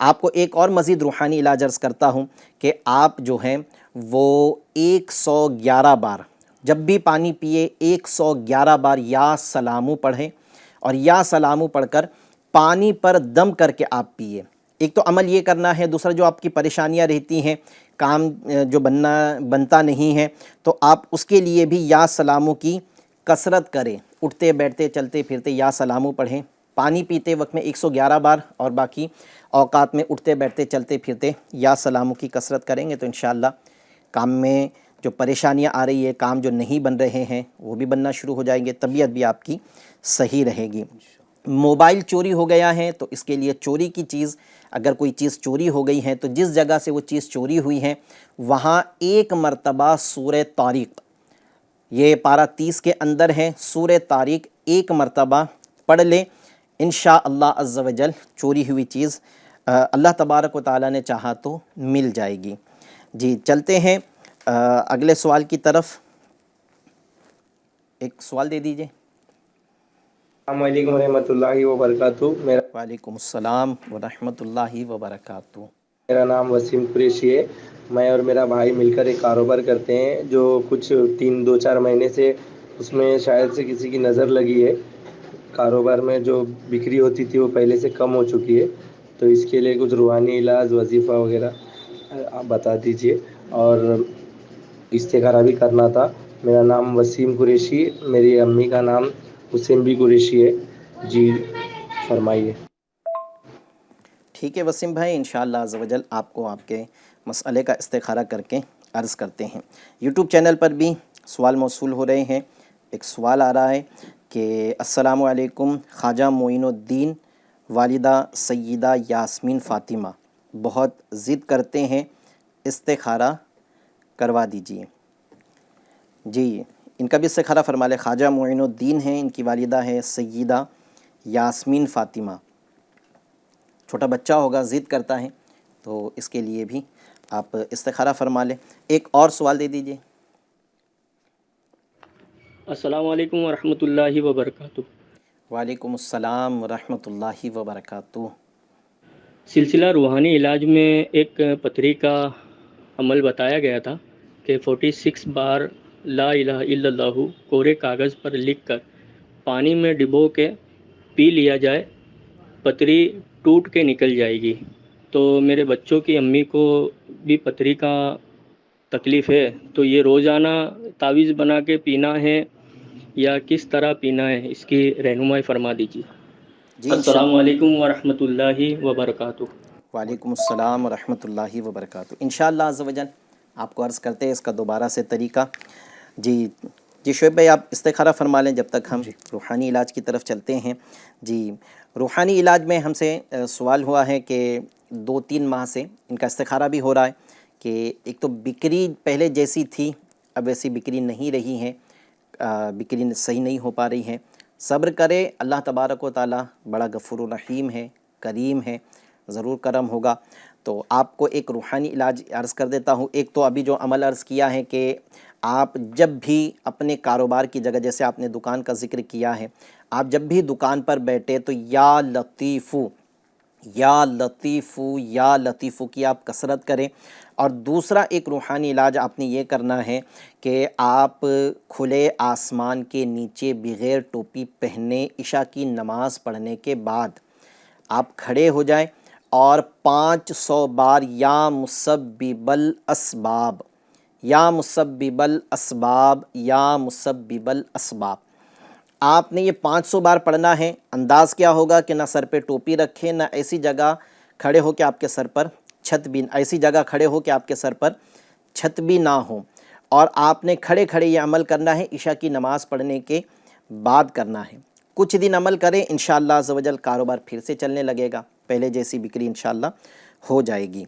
آپ کو ایک اور مزید روحانی علاج عرض کرتا ہوں کہ آپ جو ہیں وہ 111 بار جب بھی پانی پیے 111 بار یا سلامو پڑھیں، اور یا سلامو پڑھ کر پانی پر دم کر کے آپ پیئے. ایک تو عمل یہ کرنا ہے، دوسرا جو آپ کی پریشانیاں رہتی ہیں، کام جو بنتا نہیں ہے، تو آپ اس کے لیے بھی یا سلامو کی کثرت کریں. اٹھتے بیٹھتے چلتے پھرتے یا سلامو پڑھیں. پانی پیتے وقت میں 111 بار، اور باقی اوقات میں اٹھتے بیٹھتے چلتے پھرتے یا سلامو کی کثرت کریں گے تو انشاءاللہ کام میں جو پریشانیاں آ رہی ہے، کام جو نہیں بن رہے ہیں وہ بھی بننا شروع ہو جائیں گے، طبیعت بھی آپ کی صحیح رہے گی. موبائل چوری ہو گیا ہے تو اس کے لیے چوری کی چیز، اگر کوئی چیز چوری ہو گئی ہے تو جس جگہ سے وہ چیز چوری ہوئی ہے وہاں 1 مرتبہ سورہ طارق، یہ پارہ 30 کے اندر ہے، سورہ طارق 1 مرتبہ پڑھ لیں. انشاءاللہ عز و جل چوری ہوئی چیز اللہ تبارک و تعالیٰ نے چاہا تو مل جائے گی. جی چلتے ہیں اگلے سوال کی طرف. ایک سوال دے دیجئے. السلام علیکم ورحمۃ اللہ وبرکاتہ. وعلیکم السلام ورحمۃ اللہ وبرکاتہ. میرا نام وسیم قریشی ہے. میں اور میرا بھائی مل کر ایک کاروبار کرتے ہیں جو کچھ 2-4 مہینے سے اس میں شاید سے کسی کی نظر لگی ہے. کاروبار میں جو بکری ہوتی تھی وہ پہلے سے کم ہو چکی ہے، تو اس کے لیے کچھ روحانی علاج، وظیفہ وغیرہ آپ بتا دیجئے. اور استخارہ بھی کرنا تھا. میرا نام وسیم قریشی، میری امی کا نام حسین بھی قریشی ہے. جی فرمائیے. ٹھیک ہے وسیم بھائی، انشاءاللہ عز و جل آپ کو آپ کے مسئلے کا استخارہ کر کے عرض کرتے ہیں. یوٹیوب چینل پر بھی سوال موصول ہو رہے ہیں. ایک سوال آ رہا ہے کہ السلام علیکم، خواجہ معین الدین والدہ سیدہ یاسمین فاطمہ بہت ضد کرتے ہیں، استخارہ کروا دیجیے. جی ان کا بھی استخارہ فرما لے. خواجہ معین الدین ہیں، ان کی والدہ ہے سیدہ یاسمین فاطمہ. چھوٹا بچہ ہوگا، ضد کرتا ہے، تو اس کے لیے بھی آپ استخارہ فرما لیں. ایک اور سوال دے دیجیے. السلام علیکم ورحمۃ اللہ وبرکاتہ. وعلیکم السلام ورحمۃ اللہ وبرکاتہ. سلسلہ روحانی علاج میں ایک پتری کا عمل بتایا گیا تھا کہ 46 بار لا الہ الا اللہ کورے کاغذ پر لکھ کر پانی میں ڈبو کے پی لیا جائے، پتری ٹوٹ کے نکل جائے گی. تو میرے بچوں کی امی کو بھی پتری کا تکلیف ہے، تو یہ روزانہ تعویذ بنا کے پینا ہے یا کس طرح پینا ہے، اس کی رہنمائی فرما دیجیے. جی السلام علیکم ورحمۃ اللہ وبرکاتہ. وعلیکم السلام ورحمۃ اللہ وبرکاتہ. انشاءاللہ عز و جل آپ کو عرض کرتے ہیں اس کا دوبارہ سے طریقہ. جی شعیب بھائی آپ استخارہ فرما لیں جب تک ہم روحانی علاج کی طرف چلتے ہیں. جی روحانی علاج میں ہم سے سوال ہوا ہے کہ 2-3 ماہ سے ان کا استخارہ بھی ہو رہا ہے کہ ایک تو بکری پہلے جیسی تھی اب ویسی بکری نہیں رہی ہے، بکری صحیح نہیں ہو پا رہی ہے. صبر کرے، اللہ تبارک و تعالیٰ بڑا غفور الرحیم ہے، کریم ہے، ضرور کرم ہوگا. تو آپ کو ایک روحانی علاج عرض کر دیتا ہوں. ایک تو ابھی جو عمل عرض کیا ہے کہ آپ جب بھی اپنے کاروبار کی جگہ، جیسے آپ نے دکان کا ذکر کیا ہے، آپ جب بھی دکان پر بیٹھے تو یا لطیفو یا لطیفو یا لطیفو کی آپ کثرت کریں. اور دوسرا ایک روحانی علاج آپ نے یہ کرنا ہے کہ آپ کھلے آسمان کے نیچے بغیر ٹوپی پہنے عشاء کی نماز پڑھنے کے بعد آپ کھڑے ہو جائیں اور 500 بار یا مسبب الاسباب، یا مسبب الاسباب، یا مسبب الاسباب آپ نے یہ 500 بار پڑھنا ہے. انداز کیا ہوگا کہ نہ سر پہ ٹوپی رکھیں، نہ ایسی جگہ کھڑے ہو کہ آپ کے سر پر چھت بھی، ایسی جگہ کھڑے ہو کہ آپ کے سر پر چھت بھی نہ ہو. اور آپ نے کھڑے کھڑے یہ عمل کرنا ہے، عشاء کی نماز پڑھنے کے بعد کرنا ہے. کچھ دن عمل کریں، انشاءاللہ عز و جل کاروبار پھر سے چلنے لگے گا. پہلے جیسی بکری انشاءاللہ ہو جائے گی۔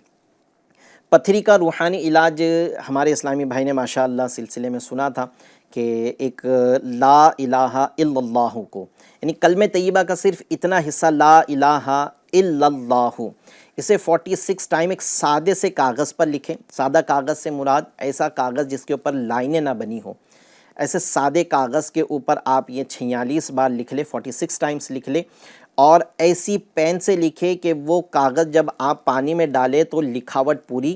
پتھری کا روحانی علاج ہمارے اسلامی بھائی نے ماشاءاللہ سلسلے میں سنا تھا کہ ایک لا الہ الا اللہ کو، یعنی کلمہ طیبہ کا صرف اتنا حصہ لا الہ الا اللہ، اسے 46 ٹائم ایک سادے سے کاغذ پر لکھیں۔ سادہ کاغذ سے مراد ایسا کاغذ جس کے اوپر لائنیں نہ بنی ہوں، ایسے سادے کاغذ کے اوپر آپ یہ 46 بار لکھ لیں، 46 ٹائمز لکھ لیں، اور ایسی پین سے لکھے کہ وہ کاغذ جب آپ پانی میں ڈالیں تو لکھاوٹ پوری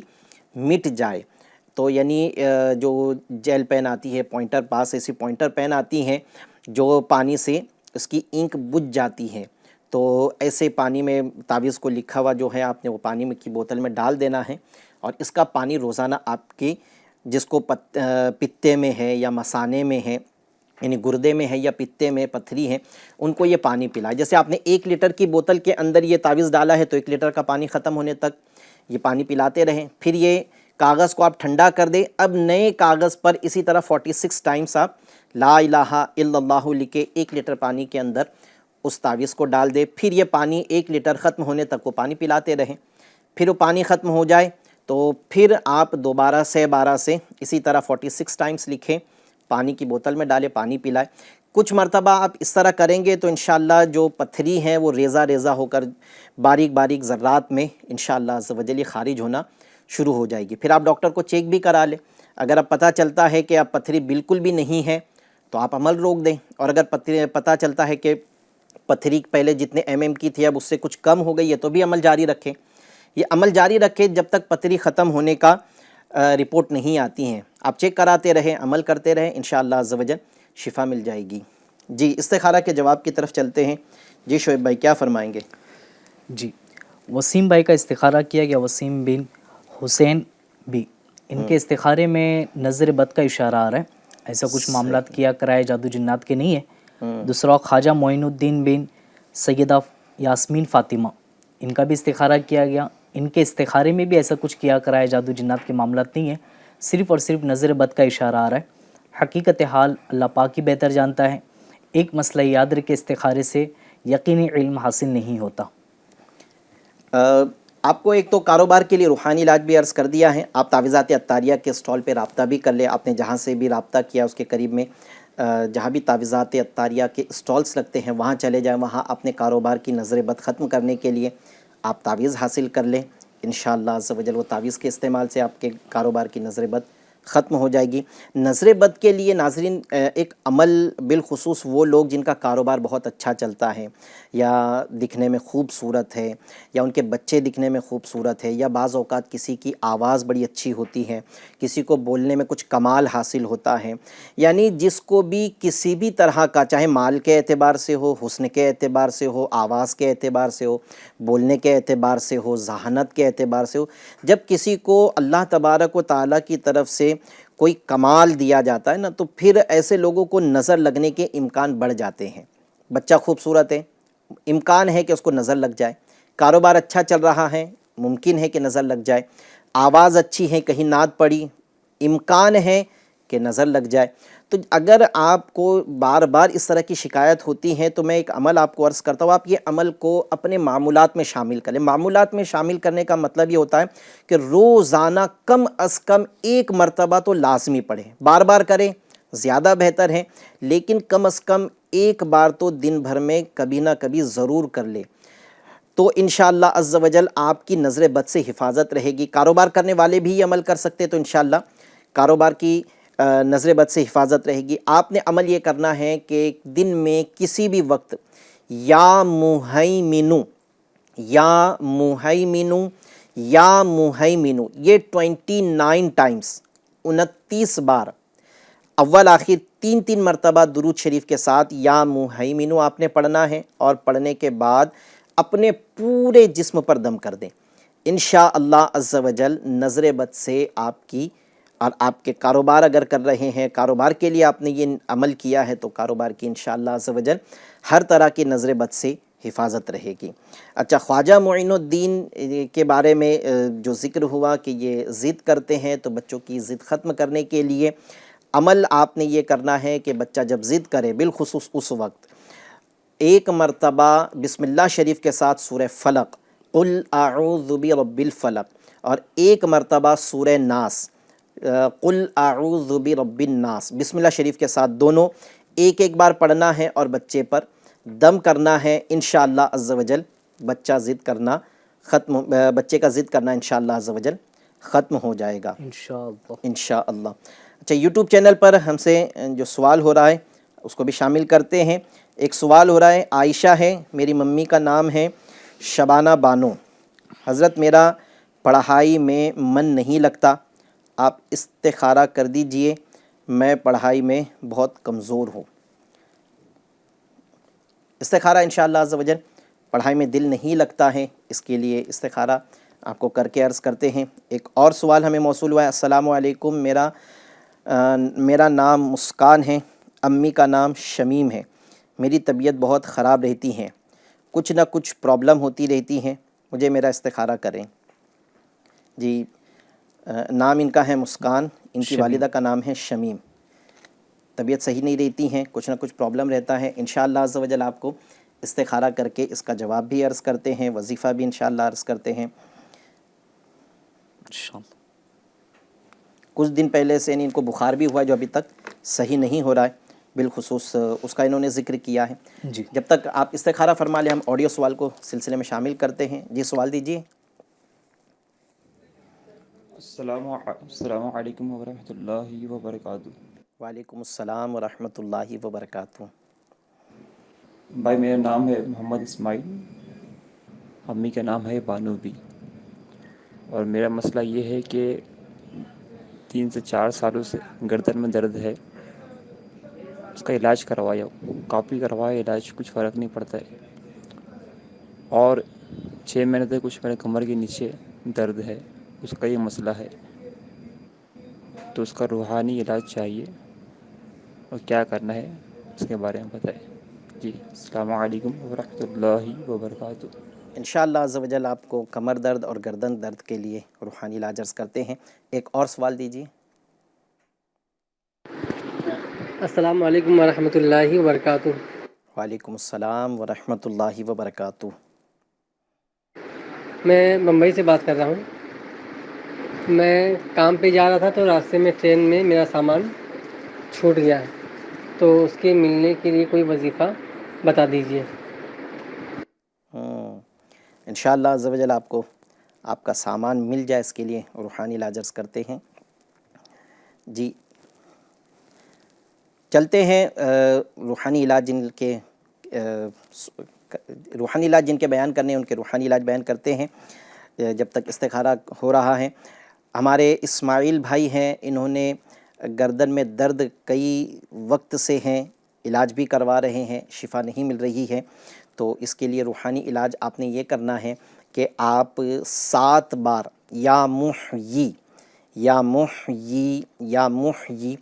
مٹ جائے۔ تو یعنی جو جیل پین آتی ہے پوائنٹر پاس، ایسی پوائنٹر پین آتی ہیں جو پانی سے اس کی انک بجھ جاتی ہے، تو ایسے پانی میں تعویذ کو لکھا ہوا جو ہے آپ نے وہ پانی میں کی بوتل میں ڈال دینا ہے، اور اس کا پانی روزانہ آپ کے جس کو پتے میں ہے یا مثانے میں ہے، یعنی گردے میں ہے یا پتے میں پتھری ہے، ان کو یہ پانی پلائے۔ جیسے آپ نے 1 لیٹر کی بوتل کے اندر یہ تعویذ ڈالا ہے تو 1 لیٹر کا پانی ختم ہونے تک یہ پانی پلاتے رہیں، پھر یہ کاغذ کو آپ ٹھنڈا کر دیں۔ اب نئے کاغذ پر اسی طرح 46 ٹائمز آپ لا الہ الا اللہ لکھے 1 لیٹر پانی کے اندر اس تعویذ کو ڈال دیں، پھر یہ پانی 1 لیٹر ختم ہونے تک وہ پانی پلاتے رہیں۔ پھر وہ پانی ختم ہو جائے تو پھر آپ دوبارہ سے اسی طرح 46 ٹائمز لکھیں، پانی کی بوتل میں ڈالیں، پانی پلائیں۔ کچھ مرتبہ آپ اس طرح کریں گے تو انشاءاللہ جو پتھری ہیں وہ ریزہ ریزہ ہو کر باریک باریک ذرات میں انشاءاللہ عز و جل خارج ہونا شروع ہو جائے گی۔ پھر آپ ڈاکٹر کو چیک بھی کرا لیں، اگر اب پتہ چلتا ہے کہ اب پتھری بالکل بھی نہیں ہے تو آپ عمل روک دیں، اور اگر پتہ چلتا ہے کہ پتھری پہلے جتنے mm کی تھی اب اس سے کچھ کم ہو گئی ہے تو بھی عمل جاری رکھیں۔ یہ عمل جاری رکھیں جب تک پتھری ختم ہونے کا رپورٹ نہیں آتی ہیں، آپ چیک کراتے رہیں، عمل کرتے رہیں، انشاءاللہ عز و جل شفا مل جائے گی۔ جی استخارہ کے جواب کی طرف چلتے ہیں۔ جی شعیب بھائی کیا فرمائیں گے؟ جی وسیم بھائی کا استخارہ کیا گیا، وسیم بن حسین بھی، ان کے استخارے میں نظر بد کا اشارہ آ رہا ہے، ایسا کچھ معاملات کیا کرائے جادو جنات کے نہیں ہے۔ دوسرا خواجہ معین الدین بن سیدہ یاسمین فاطمہ، ان کا بھی استخارہ کیا گیا، ان کے استخارے میں بھی ایسا کچھ کیا کرائے جادو جنات کے معاملات نہیں ہے، صرف اور صرف نظر بد کا اشارہ آ رہا ہے۔ حقیقت حال اللہ پاک ہی بہتر جانتا ہے۔ ایک مسئلہ یاد رکھے، استخارے سے یقینی علم حاصل نہیں ہوتا۔ آپ کو ایک تو کاروبار کے لیے روحانی علاج بھی عرض کر دیا ہے، آپ تعویذات عطاریہ کے اسٹال پہ رابطہ بھی کر لیں، آپ نے جہاں سے بھی رابطہ کیا اس کے قریب میں جہاں بھی تعویذات عطاریہ کے اسٹالز لگتے ہیں وہاں چلے جائیں، وہاں اپنے کاروبار کی نظر بد ختم کرنے کے لیے آپ تعویذ حاصل کر لیں، انشاءاللہ عز و جل وہ تعویذ کے استعمال سے آپ کے کاروبار کی نظر بد ختم ہو جائے گی۔ نظر بد کے لیے ناظرین ایک عمل بالخصوص وہ لوگ جن کا کاروبار بہت اچھا چلتا ہے، یا دکھنے میں خوبصورت ہے، یا ان کے بچے دکھنے میں خوبصورت ہے، یا بعض اوقات کسی کی آواز بڑی اچھی ہوتی ہے، کسی کو بولنے میں کچھ کمال حاصل ہوتا ہے، یعنی جس کو بھی کسی بھی طرح کا، چاہے مال کے اعتبار سے ہو، حسن کے اعتبار سے ہو، آواز کے اعتبار سے ہو، بولنے کے اعتبار سے ہو، ذہانت کے اعتبار سے ہو، جب کسی کو اللہ تبارک و تعالیٰ کی طرف سے کوئی کمال دیا جاتا ہے نا تو پھر ایسے لوگوں کو نظر لگنے کے امکان بڑھ جاتے ہیں۔ بچہ خوبصورت ہے، امکان ہے کہ اس کو نظر لگ جائے، کاروبار اچھا چل رہا ہے، ممکن ہے کہ نظر لگ جائے، آواز اچھی ہے، کہیں نعت پڑی، امکان ہے کہ نظر لگ جائے۔ تو اگر آپ کو بار بار اس طرح کی شکایت ہوتی ہیں تو میں ایک عمل آپ کو عرض کرتا ہوں، آپ یہ عمل کو اپنے معمولات میں شامل کریں۔ معمولات میں شامل کرنے کا مطلب یہ ہوتا ہے کہ روزانہ کم از کم 1 مرتبہ تو لازمی پڑھیں، بار بار کریں زیادہ بہتر ہے، لیکن کم از کم 1 بار تو دن بھر میں کبھی نہ کبھی ضرور کر لیں، تو انشاءاللہ عز و جل آپ کی نظر بد سے حفاظت رہے گی۔ کاروبار کرنے والے بھی یہ عمل کر سکتے تو انشاءاللہ کاروبار کی نظر بد سے حفاظت رہے گی۔ آپ نے عمل یہ کرنا ہے کہ دن میں کسی بھی وقت یا مہیمنو یا مہیمنو یا مہیمنو یہ 29 ٹائمز 29 بار اول آخر 3 مرتبہ درود شریف کے ساتھ یا مہیمنو آپ نے پڑھنا ہے، اور پڑھنے کے بعد اپنے پورے جسم پر دم کر دیں۔ انشاءاللہ عز و جل نظر بد سے آپ کی، اور آپ کے کاروبار اگر کر رہے ہیں، کاروبار کے لیے آپ نے یہ عمل کیا ہے تو کاروبار کی انشاءاللہ عز و جل ہر طرح کی نظر بد سے حفاظت رہے گی۔ اچھا، خواجہ معین الدین کے بارے میں جو ذکر ہوا کہ یہ ضد کرتے ہیں، تو بچوں کی ضد ختم کرنے کے لیے عمل آپ نے یہ کرنا ہے کہ بچہ جب ضد کرے بالخصوص اس وقت 1 مرتبہ بسم اللہ شریف کے ساتھ سورہ فلق قل اعوذ برب الفلق، اور ایک مرتبہ سورہ ناس، قل اعوذ برب الناس، بسم اللہ شریف کے ساتھ دونوں ایک ایک بار پڑھنا ہے اور بچے پر دم کرنا ہے. انشاءاللہ عز و جل بچہ بچے کا ضد کرنا انشاءاللہ عز و جل ختم ہو جائے گا انشاءاللہ. اچھا، یوٹیوب چینل پر ہم سے جو سوال ہو رہا ہے اس کو بھی شامل کرتے ہیں. ایک سوال ہو رہا ہے، عائشہ ہے، میری ممی کا نام ہے شبانہ بانو. حضرت میرا پڑھائی میں من نہیں لگتا، آپ استخارہ کر دیجئے، میں پڑھائی میں بہت کمزور ہوں. استخارہ انشاءاللہ عز و جل پڑھائی میں دل نہیں لگتا ہے، اس کے لیے استخارہ آپ کو کر کے عرض کرتے ہیں. ایک اور سوال ہمیں موصول ہوا ہے، السلام علیکم، میرا نام مسکان ہے، امی کا نام شمیم ہے، میری طبیعت بہت خراب رہتی ہے، کچھ نہ کچھ پرابلم ہوتی رہتی ہیں، مجھے میرا استخارہ کریں. جی، نام ان کا ہے مسکان، ان کی والدہ کا نام ہے شمیم. طبیعت صحیح نہیں رہتی ہیں، کچھ نہ کچھ پرابلم رہتا ہے. انشاءاللہ عز و جل آپ کو استخارہ کر کے اس کا جواب بھی عرض کرتے ہیں، وظیفہ بھی انشاءاللہ عرض کرتے ہیں. کچھ دن پہلے سے ان کو بخار بھی ہوا ہے جو ابھی تک صحیح نہیں ہو رہا ہے، بالخصوص اس کا انہوں نے ذکر کیا ہے. جب تک آپ استخارہ فرما لیں ہم آڈیو سوال کو سلسلے میں شامل کرتے ہیں. جی سوال دیجیے. السلام علیکم ورحمۃ اللہ وبرکاتہ. وعلیکم السلام ورحمۃ اللہ وبرکاتہ. بھائی میرا نام ہے محمد اسماعیل، امی کا نام ہے بانو بی، اور میرا مسئلہ یہ ہے کہ 3 سے 4 سالوں سے گردن میں درد ہے. اس کا علاج کروایا، کافی کروایا علاج، کچھ فرق نہیں پڑتا ہے. اور 6 مہینے سے کچھ میرے کمر کے نیچے درد ہے، اس کا یہ مسئلہ ہے. تو اس کا روحانی علاج چاہیے، اور کیا کرنا ہے اس کے بارے میں بتائیں. جی السلام علیکم ورحمۃ اللہ وبرکاتہ. انشاءاللہ عز و جل آپ کو کمر درد اور گردن درد کے لیے روحانی علاج عرض کرتے ہیں. ایک اور سوال دیجیے. السلام علیکم ورحمۃ اللہ وبرکاتہ. وعلیکم السلام ورحمۃ اللہ وبرکاتہ. میں ممبئی سے بات کر رہا ہوں. میں کام پہ جا رہا تھا تو راستے میں ٹرین میں میرا سامان چھوٹ گیا ہے، تو اس کے ملنے کے لیے کوئی وظیفہ بتا دیجیے. انشاءاللہ عز و جل آپ کو آپ کا سامان مل جائے، اس کے لیے روحانی علاج عرض کرتے ہیں. جی چلتے ہیں روحانی علاج جن کے بیان کرنے ہیں ان کے روحانی علاج بیان کرتے ہیں جب تک استخارہ ہو رہا ہے. ہمارے اسماعیل بھائی ہیں، انہوں نے گردن میں درد کئی وقت سے ہیں، علاج بھی کروا رہے ہیں، شفا نہیں مل رہی ہے. تو اس کے لیے روحانی علاج آپ نے یہ کرنا ہے کہ آپ 7 بار یا محیی یا محیی یا محیی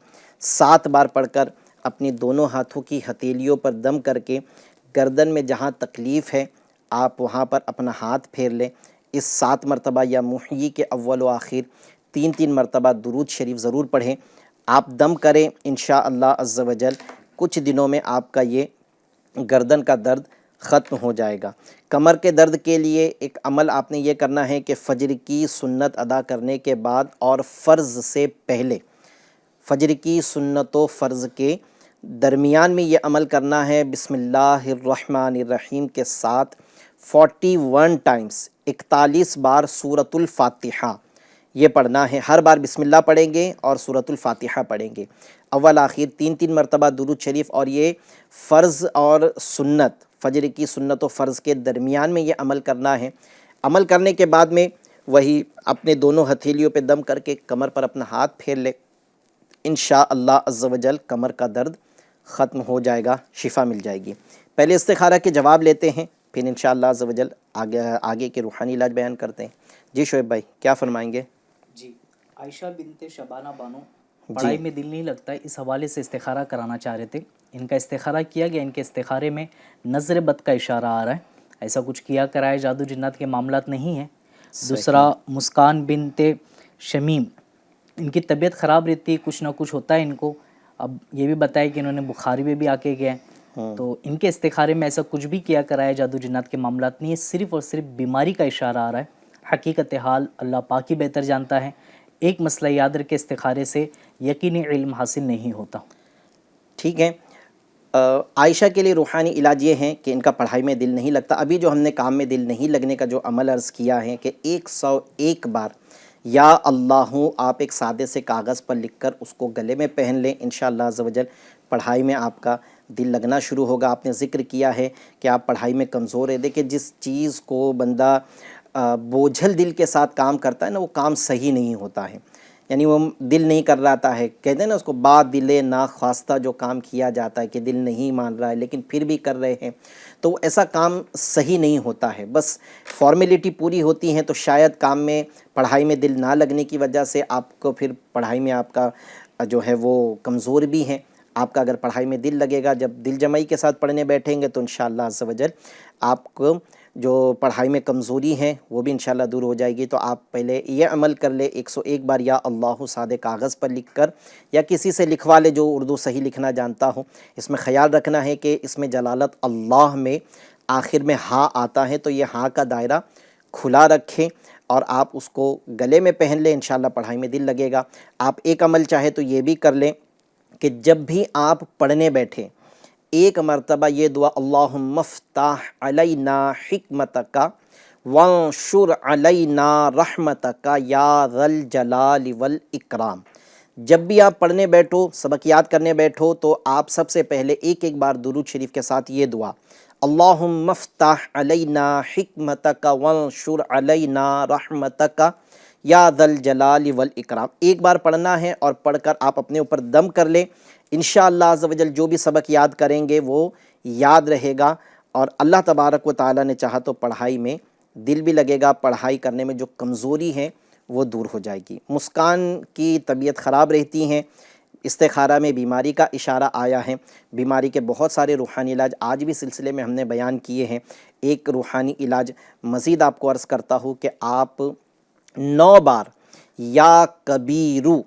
7 بار پڑھ کر اپنی دونوں ہاتھوں کی ہتھیلیوں پر دم کر کے گردن میں جہاں تکلیف ہے آپ وہاں پر اپنا ہاتھ پھیر لیں. اس 7 مرتبہ یا محیی کے اول و آخر 3 مرتبہ درود شریف ضرور پڑھیں. آپ دم کریں، انشاءاللہ عز و جل کچھ دنوں میں آپ کا یہ گردن کا درد ختم ہو جائے گا. کمر کے درد کے لیے ایک عمل آپ نے یہ کرنا ہے کہ فجر کی سنت ادا کرنے کے بعد اور فرض سے پہلے، فجر کی سنت و فرض کے درمیان میں یہ عمل کرنا ہے. بسم اللہ الرحمن الرحیم کے ساتھ 41 ٹائمز 41 بار سورۃ الفاتحہ یہ پڑھنا ہے. ہر بار بسم اللہ پڑھیں گے اور سورۃ الفاتحہ پڑھیں گے. اول آخر 3 مرتبہ درود شریف، اور یہ فرض اور سنت، فجر کی سنت و فرض کے درمیان میں یہ عمل کرنا ہے. عمل کرنے کے بعد میں وہی اپنے دونوں ہتھیلیوں پہ دم کر کے کمر پر اپنا ہاتھ پھیر لے. انشاءاللہ عز و جل کمر کا درد ختم ہو جائے گا، شفا مل جائے گی. پہلے استخارہ کے جواب لیتے ہیں، پھر انشاءاللہ عز و جل آگے کے روحانی علاج بیان کرتے ہیں. جی شعیب بھائی کیا فرمائیں گے؟ جی، عائشہ بنت شبانہ بانو پڑھائی میں دل نہیں لگتا ہے، اس حوالے سے استخارہ کرانا چاہ رہے تھے. ان کا استخارہ کیا گیا، ان کے استخارے میں نظر بد کا اشارہ آ رہا ہے، ایسا کچھ کیا کرائے، جادو جنات کے معاملات نہیں ہیں. دوسرا مسکان بنت شمیم، ان کی طبیعت خراب رہتی ہے، کچھ نہ کچھ ہوتا ہے ان کو. اب یہ بھی بتایا کہ انہوں نے بخاری میں بھی آ کے گئے، تو ان کے استخارے میں ایسا کچھ بھی کیا کرایا جادو جنات کے معاملات نہیں ہے، صرف اور صرف بیماری کا اشارہ آ رہا ہے۔ حقیقت حال اللہ پاک ہی بہتر جانتا ہے۔ ایک مسئلہ یاد رکھے، استخارے سے یقینی علم حاصل نہیں ہوتا۔ ٹھیک ہے، عائشہ کے لیے روحانی علاج یہ ہیں کہ ان کا پڑھائی میں دل نہیں لگتا۔ ابھی جو ہم نے کام میں دل نہیں لگنے کا جو عمل عرض کیا ہے کہ 101 بار یا اللہ آپ ایک سادے سے کاغذ پر لکھ کر اس کو گلے میں پہن لیں، انشاءاللہ عز و جل پڑھائی میں آپ کا دل لگنا شروع ہوگا۔ آپ نے ذکر کیا ہے کہ آپ پڑھائی میں کمزور ہیں، دیکھیں جس چیز کو بندہ بوجھل دل کے ساتھ کام کرتا ہے نا، وہ کام صحیح نہیں ہوتا ہے، یعنی وہ دل نہیں کر رہا ہے، کہتے ہیں نا اس کو بات دل ناخواستہ جو کام کیا جاتا ہے کہ دل نہیں مان رہا ہے لیکن پھر بھی کر رہے ہیں، تو ایسا کام صحیح نہیں ہوتا ہے، بس فارمیلٹی پوری ہوتی ہیں۔ تو شاید کام میں پڑھائی میں دل نہ لگنے کی وجہ سے آپ کو پھر پڑھائی میں آپ کا جو ہے وہ کمزور بھی ہیں۔ آپ کا اگر پڑھائی میں دل لگے گا، جب دل جمعی کے ساتھ پڑھنے بیٹھیں گے تو انشاءاللہ عز و جل آپ کو جو پڑھائی میں کمزوری ہے وہ بھی انشاءاللہ دور ہو جائے گی۔ تو آپ پہلے یہ عمل کر لے، 101 بار یا اللہ سادے کاغذ پر لکھ کر یا کسی سے لکھوا لے جو اردو صحیح لکھنا جانتا ہو۔ اس میں خیال رکھنا ہے کہ اس میں جلالت اللہ میں آخر میں ہاں آتا ہے، تو یہ ہاں کا دائرہ کھلا رکھیں اور آپ اس کو گلے میں پہن لیں، انشاءاللہ پڑھائی میں دل لگے گا۔ آپ ایک عمل چاہے تو یہ بھی کر لیں کہ جب بھی آپ پڑھنے بیٹھیں ایک مرتبہ یہ دعا اللہم افتح علینا حکمتک وانشر علینا رحمتک یا ذا الجلال والاکرام۔ جب بھی آپ پڑھنے بیٹھو، سبق یاد کرنے بیٹھو، تو آپ سب سے پہلے ایک بار درود شریف کے ساتھ یہ دعا اللہم افتح علینا حکمتک وانشر علینا رحمتک یا ذا الجلال والاکرام ایک بار پڑھنا ہے، اور پڑھ کر آپ اپنے اوپر دم کر لیں۔ انشاءاللہ عز و جل جو بھی سبق یاد کریں گے وہ یاد رہے گا، اور اللہ تبارک و تعالیٰ نے چاہا تو پڑھائی میں دل بھی لگے گا، پڑھائی کرنے میں جو کمزوری ہے وہ دور ہو جائے گی۔ مسکان کی طبیعت خراب رہتی ہیں، استخارہ میں بیماری کا اشارہ آیا ہے، بیماری کے بہت سارے روحانی علاج آج بھی سلسلے میں ہم نے بیان کیے ہیں۔ ایک روحانی علاج مزید آپ کو عرض کرتا ہوں کہ آپ 9 بار یا کبیرو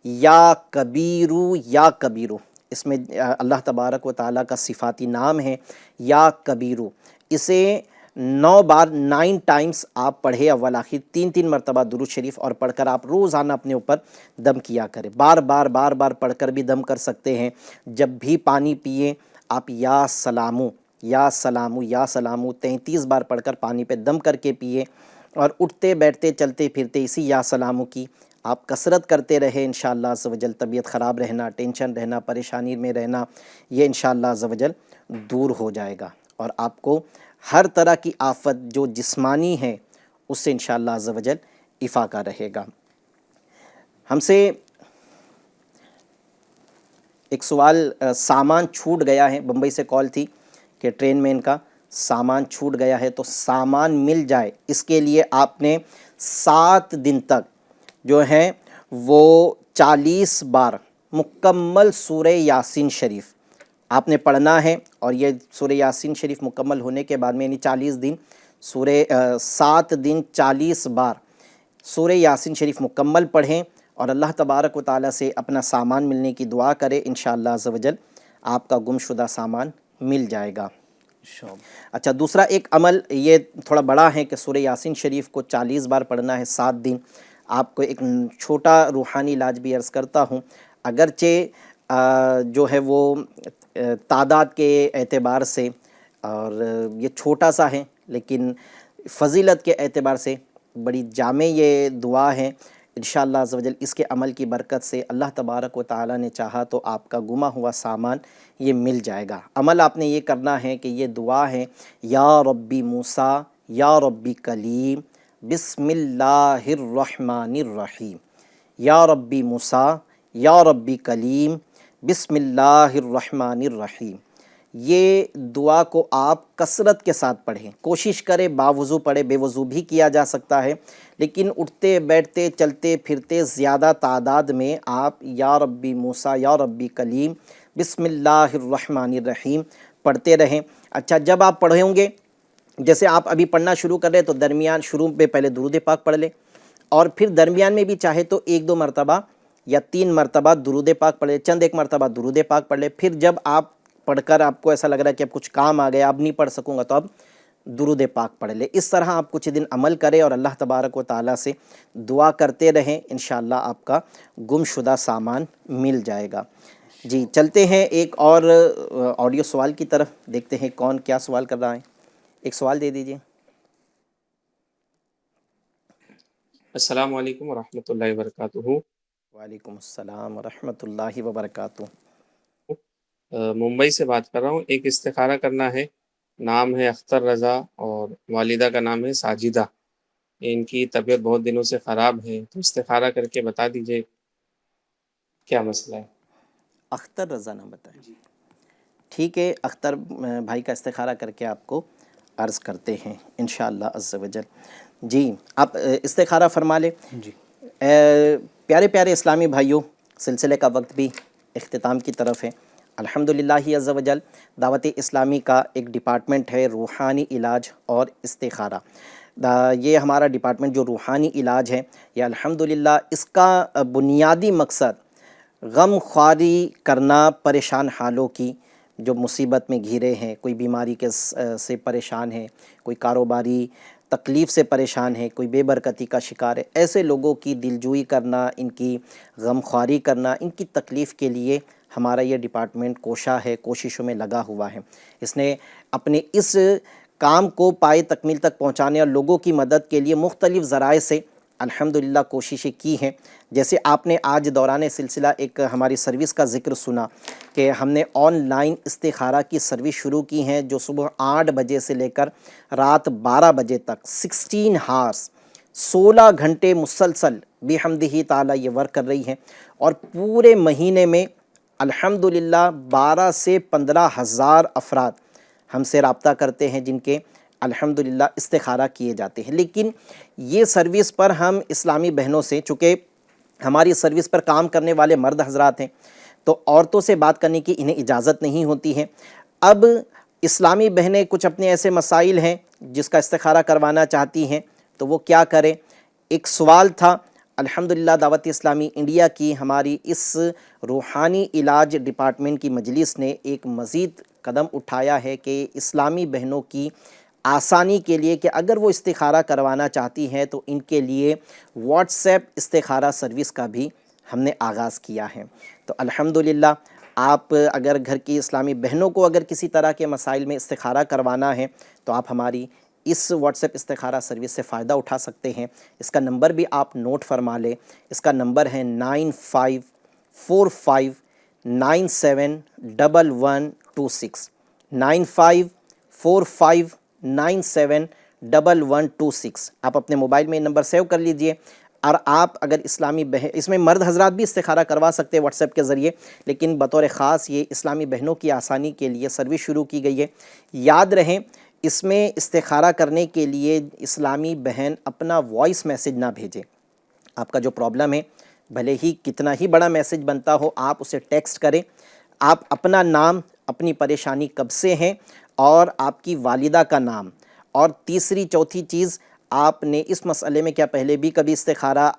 یا کبیرو یا کبیرو، اس میں اللہ تبارک و تعالیٰ کا صفاتی نام ہے یا کبیرو، اسے 9 بار 9 ٹائمز آپ پڑھے، اول آخر 3 مرتبہ درود شریف، اور پڑھ کر آپ روزانہ اپنے اوپر دم کیا کریں۔ بار بار پڑھ کر بھی دم کر سکتے ہیں۔ جب بھی پانی پیئیں آپ یا سلامو یا سلامو یا سلامو 33 بار پڑھ کر پانی پہ دم کر کے پیئیں، اور اٹھتے بیٹھتے چلتے پھرتے اسی یا سلامو کی آپ کثرت کرتے رہے۔ انشاءاللہ عز و جل طبیعت خراب رہنا، ٹینشن رہنا، پریشانی میں رہنا، یہ انشاءاللہ عز و جل دور ہو جائے گا، اور آپ کو ہر طرح کی آفت جو جسمانی ہے اس سے انشاءاللہ عز و جل افاقہ رہے گا۔ ہم سے ایک سوال، سامان چھوٹ گیا ہے، بمبئی سے کال تھی کہ ٹرین میں ان کا سامان چھوٹ گیا ہے، تو سامان مل جائے اس کے لیے آپ نے 7 دن تک جو ہے وہ 40 بار مکمل سورہ یاسین شریف آپ نے پڑھنا ہے، اور یہ سورہ یاسین شریف مکمل ہونے کے بعد میں یعنی 40 دن 7 دن 40 بار سورہ یاسین شریف مکمل پڑھیں، اور اللہ تبارک و تعالیٰ سے اپنا سامان ملنے کی دعا کرے، انشاءاللہ عز و جل آپ کا گم شدہ سامان مل جائے گا۔ اچھا، دوسرا ایک عمل یہ تھوڑا بڑا ہے کہ سورہ یاسین شریف کو 40 بار پڑھنا ہے 7 دن۔ آپ کو ایک چھوٹا روحانی علاج بھی عرض کرتا ہوں، اگرچہ جو ہے وہ تعداد کے اعتبار سے اور یہ چھوٹا سا ہے، لیکن فضیلت کے اعتبار سے بڑی جامع یہ دعا ہے۔ انشاءاللہ عز و جل اس کے عمل کی برکت سے اللہ تبارک و تعالیٰ نے چاہا تو آپ کا گما ہوا سامان یہ مل جائے گا۔ عمل آپ نے یہ کرنا ہے کہ یہ دعا ہے یا ربی موسیٰ یا ربی کلیم بسم اللہ الرحمن الرحیم، یا ربی موسیٰ یا ربی کلیم بسم اللہ الرحمن الرحیم۔ یہ دعا کو آپ کثرت کے ساتھ پڑھیں، کوشش کریں باوضو پڑھیں، بے وضو بھی کیا جا سکتا ہے، لیکن اٹھتے بیٹھتے چلتے پھرتے زیادہ تعداد میں آپ یا ربی موسیٰ یا ربی کلیم بسم اللہ الرحمن الرحیم پڑھتے رہیں۔ اچھا، جب آپ پڑھیں گے، جیسے آپ ابھی پڑھنا شروع کر رہے تو درمیان شروع میں پہلے درود پاک پڑھ لیں، اور پھر درمیان میں بھی چاہے تو 1-2 مرتبہ یا 3 مرتبہ درود پاک پڑھ لیں، چند ایک مرتبہ درود پاک پڑھ لیں۔ پھر جب آپ پڑھ کر آپ کو ایسا لگ رہا ہے کہ اب کچھ کام آ گیا، اب نہیں پڑھ سکوں گا، تو اب درود پاک پڑھ لے. اس طرح آپ کچھ دن عمل کریں اور اللہ تبارک و تعالیٰ سے دعا کرتے رہیں، انشاءاللہ آپ کا گم شدہ سامان مل جائے گا. جی چلتے ہیں ایک اور آڈیو سوال کی طرف، دیکھتے ہیں کون کیا سوال کر رہا ہے. ایک سوال دے دیجئے. السلام علیکم ورحمۃ اللہ وبرکاتہ. وعلیکم السلام ورحمۃ اللہ وبرکاتہ. ممبئی سے بات کر رہا ہوں. ایک استخارہ کرنا ہے. نام ہے اختر رضا اور والدہ کا نام ہے ساجدہ. ان کی طبیعت بہت دنوں سے خراب ہے، تو استخارہ کر کے بتا دیجئے کیا مسئلہ ہے. اختر رضا نام بتائیں. ٹھیک ہے، اختر بھائی کا استخارہ کر کے آپ کو عرض کرتے ہیں انشاءاللہ عز و جل. جی آپ استخارہ فرما لیں. جی پیارے پیارے اسلامی بھائیوں، سلسلے کا وقت بھی اختتام کی طرف ہے. الحمدللہ عز و جل دعوت اسلامی کا ایک ڈپارٹمنٹ ہے روحانی علاج اور استخارہ. یہ ہمارا ڈپارٹمنٹ جو روحانی علاج ہے، یہ الحمدللہ اس کا بنیادی مقصد غم خواری کرنا پریشان حالوں کی جو مصیبت میں گھرے ہیں، کوئی بیماری کے سے پریشان ہے، کوئی کاروباری تکلیف سے پریشان ہے، کوئی بے برکتی کا شکار ہے، ایسے لوگوں کی دلجوئی کرنا، ان کی غم خواری کرنا، ان کی تکلیف کے لیے ہمارا یہ ڈپارٹمنٹ کوشاں ہے، کوششوں میں لگا ہوا ہے. اس نے اپنے اس کام کو پائے تکمیل تک پہنچانے اور لوگوں کی مدد کے لیے مختلف ذرائع سے الحمدللہ کوششیں کی ہیں. جیسے آپ نے آج دوران سلسلہ ایک ہماری سروس کا ذکر سنا کہ ہم نے آن لائن استخارہ کی سروس شروع کی ہیں، جو صبح 8 بجے سے لے کر رات 12 بجے تک 16 ہارس 16 گھنٹے مسلسل بحمدہ تعالی یہ ورک کر رہی ہیں. اور پورے مہینے میں الحمدللہ 12 سے 15 ہزار افراد ہم سے رابطہ کرتے ہیں، جن کے الحمدللہ استخارہ کیے جاتے ہیں. لیکن یہ سروس پر ہم اسلامی بہنوں سے، چونکہ ہماری سروس پر کام کرنے والے مرد حضرات ہیں، تو عورتوں سے بات کرنے کی انہیں اجازت نہیں ہوتی ہے. اب اسلامی بہنیں کچھ اپنے ایسے مسائل ہیں جس کا استخارہ کروانا چاہتی ہیں، تو وہ کیا کریں. ایک سوال تھا، الحمدللہ دعوت اسلامی انڈیا کی ہماری اس روحانی علاج ڈپارٹمنٹ کی مجلس نے ایک مزید قدم اٹھایا ہے کہ اسلامی بہنوں کی آسانی کے لیے کہ اگر وہ استخارہ کروانا چاہتی ہیں تو ان کے لیے واٹس ایپ استخارہ سروس کا بھی ہم نے آغاز کیا ہے. تو الحمدللہ آپ اگر گھر کی اسلامی بہنوں کو اگر کسی طرح کے مسائل میں استخارہ کروانا ہے تو آپ ہماری اس واٹس ایپ استخارہ سروس سے فائدہ اٹھا سکتے ہیں. اس کا نمبر بھی آپ نوٹ فرما لیں. اس کا نمبر ہے 9545971126 9545971126. آپ اپنے موبائل میں یہ نمبر سیو کر لیجئے. اور آپ اگر اسلامی اس میں مرد حضرات بھی استخارہ کروا سکتے ہیں واٹس ایپ کے ذریعے، لیکن بطور خاص یہ اسلامی بہنوں کی آسانی کے لیے سروس شروع کی گئی ہے. یاد رہیں اس میں استخارہ کرنے کے لیے اسلامی بہن اپنا وائس میسیج نہ بھیجے. آپ کا جو پرابلم ہے بھلے ہی کتنا ہی بڑا میسیج بنتا ہو، آپ اسے ٹیکسٹ کریں. آپ اپنا نام، اپنی پریشانی کب سے ہیں اور آپ کی والدہ کا نام، اور تیسری چوتھی چیز آپ نے اس مسئلے میں کیا پہلے بھی کبھی استخارہ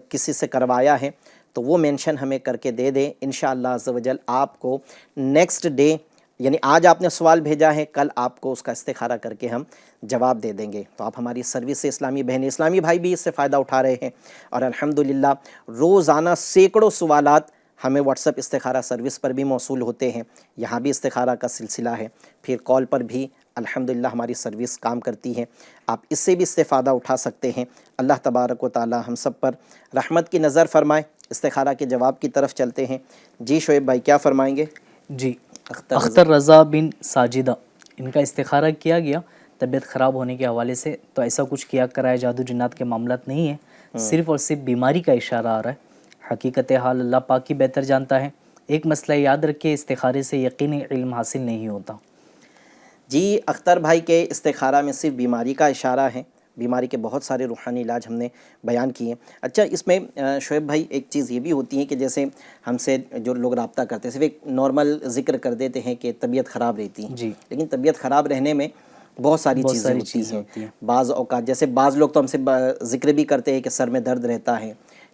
کسی سے کروایا ہے تو وہ مینشن ہمیں کر کے دے دیں. انشاءاللہ عز و جل آپ کو نیکسٹ ڈے، یعنی آج آپ نے سوال بھیجا ہے، کل آپ کو اس کا استخارہ کر کے ہم جواب دے دیں گے. تو آپ ہماری سروس سے اسلامی بہنیں، اسلامی بھائی بھی اس سے فائدہ اٹھا رہے ہیں. اور الحمدللہ روزانہ سینکڑوں سوالات ہمیں واٹس ایپ استخارہ سروس پر بھی موصول ہوتے ہیں. یہاں بھی استخارہ کا سلسلہ ہے، پھر کال پر بھی الحمدللہ ہماری سروس کام کرتی ہے. آپ اس سے بھی استفادہ اٹھا سکتے ہیں. اللہ تبارک و تعالی ہم سب پر رحمت کی نظر فرمائے. استخارہ کے جواب کی طرف چلتے ہیں. جی شعیب بھائی کیا فرمائیں گے؟ جی اختر رضا بن ساجدہ، ان کا استخارہ کیا گیا طبیعت خراب ہونے کے حوالے سے. تو ایسا کچھ کیا کرایا جادو جنات کے معاملات نہیں ہیں، صرف اور صرف بیماری کا اشارہ آ رہا ہے. حقیقت حال اللہ پاک ہی بہتر جانتا ہے. ایک مسئلہ یاد رکھے، استخارے سے یقینی علم حاصل نہیں ہوتا. جی اختر بھائی کے استخارہ میں صرف بیماری کا اشارہ ہے. بیماری کے بہت سارے روحانی علاج ہم نے بیان کیے. اچھا اس میں شعیب بھائی ایک چیز یہ بھی ہوتی ہے کہ جیسے ہم سے جو لوگ رابطہ کرتے ہیں صرف ایک نارمل ذکر کر دیتے ہیں کہ طبیعت خراب رہتی ہے، جی لیکن طبیعت خراب رہنے میں بہت ساری چیزیں ہوتی ہیں. بعض اوقات جیسے بعض لوگ تو ہم سے ذکر بھی کرتے ہیں کہ سر میں درد رہتا ہے،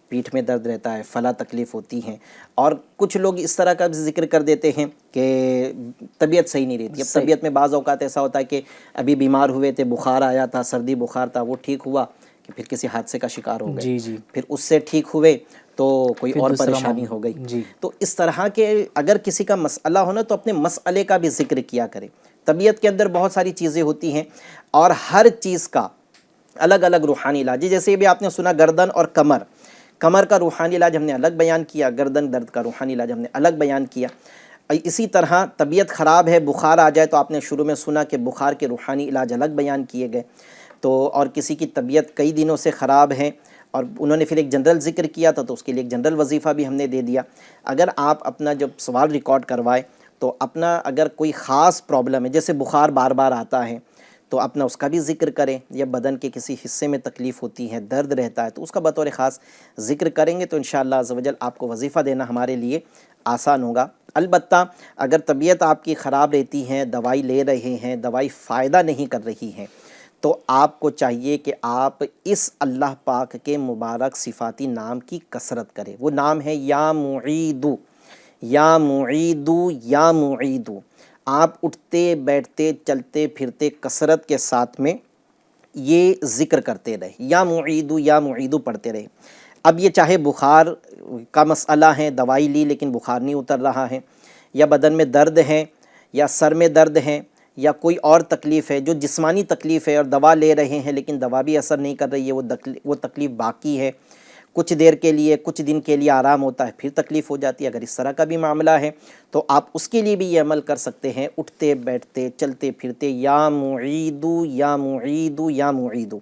پیٹھ میں درد رہتا ہے، فلاں تکلیف ہوتی ہیں، اور کچھ لوگ اس طرح کا بھی ذکر کر دیتے ہیں کہ طبیعت صحیح نہیں رہتی. اب طبیعت میں بعض اوقات ایسا ہوتا ہے کہ ابھی بیمار ہوئے تھے، بخار آیا تھا، سردی بخار تھا، وہ ٹھیک ہوا کہ پھر کسی حادثے کا شکار ہو گئے، جی جی، پھر اس سے ٹھیک ہوئے تو کوئی پھر اور دوسرا پریشانی معاملہ. ہو گئی. جی تو اس طرح کے اگر کسی کا مسئلہ ہونا تو اپنے مسئلے کا بھی ذکر کیا کرے. طبیعت کے اندر بہت ساری چیزیں ہوتی ہیں اور ہر چیز کا الگ الگ روحانی علاج ہے. جیسے بھی آپ نے سنا گردن اور کمر کا روحانی علاج ہم نے الگ بیان کیا، گردن درد کا روحانی علاج ہم نے الگ بیان کیا. اسی طرح طبیعت خراب ہے، بخار آ جائے تو آپ نے شروع میں سنا کہ بخار کے روحانی علاج الگ بیان کیے گئے. تو اور کسی کی طبیعت کئی دنوں سے خراب ہے اور انہوں نے پھر ایک جنرل ذکر کیا تھا تو اس کے لیے ایک جنرل وظیفہ بھی ہم نے دے دیا. اگر آپ اپنا جب سوال ریکارڈ کروائے تو اپنا اگر کوئی خاص پرابلم ہے، جیسے بخار بار بار آتا ہے تو اپنا اس کا بھی ذکر کریں، یا بدن کے کسی حصے میں تکلیف ہوتی ہے، درد رہتا ہے تو اس کا بطور خاص ذکر کریں گے تو انشاءاللہ عز و جل آپ کو وظیفہ دینا ہمارے لیے آسان ہوگا. البتہ اگر طبیعت آپ کی خراب رہتی ہے، دوائی لے رہے ہیں، دوائی فائدہ نہیں کر رہی ہے، تو آپ کو چاہیے کہ آپ اس اللہ پاک کے مبارک صفاتی نام کی کثرت کریں. وہ نام ہے یا معیدو، یا معیدو، یا معیدو. آپ اٹھتے بیٹھتے چلتے پھرتے کثرت کے ساتھ میں یہ ذکر کرتے رہے، یا معیدو یا معیدو پڑھتے رہے. اب یہ چاہے بخار کا مسئلہ ہے، دوائی لی لیکن بخار نہیں اتر رہا ہے، یا بدن میں درد ہے، یا سر میں درد ہے، یا کوئی اور تکلیف ہے جو جسمانی تکلیف ہے اور دوا لے رہے ہیں لیکن دوا بھی اثر نہیں کر رہی ہے، وہ تکلیف باقی ہے، کچھ دیر کے لیے کچھ دن کے لیے آرام ہوتا ہے پھر تکلیف ہو جاتی ہے. اگر اس طرح کا بھی معاملہ ہے تو آپ اس کے لیے بھی یہ عمل کر سکتے ہیں، اٹھتے بیٹھتے چلتے پھرتے یا معیدو یا معیدو یا معیدو،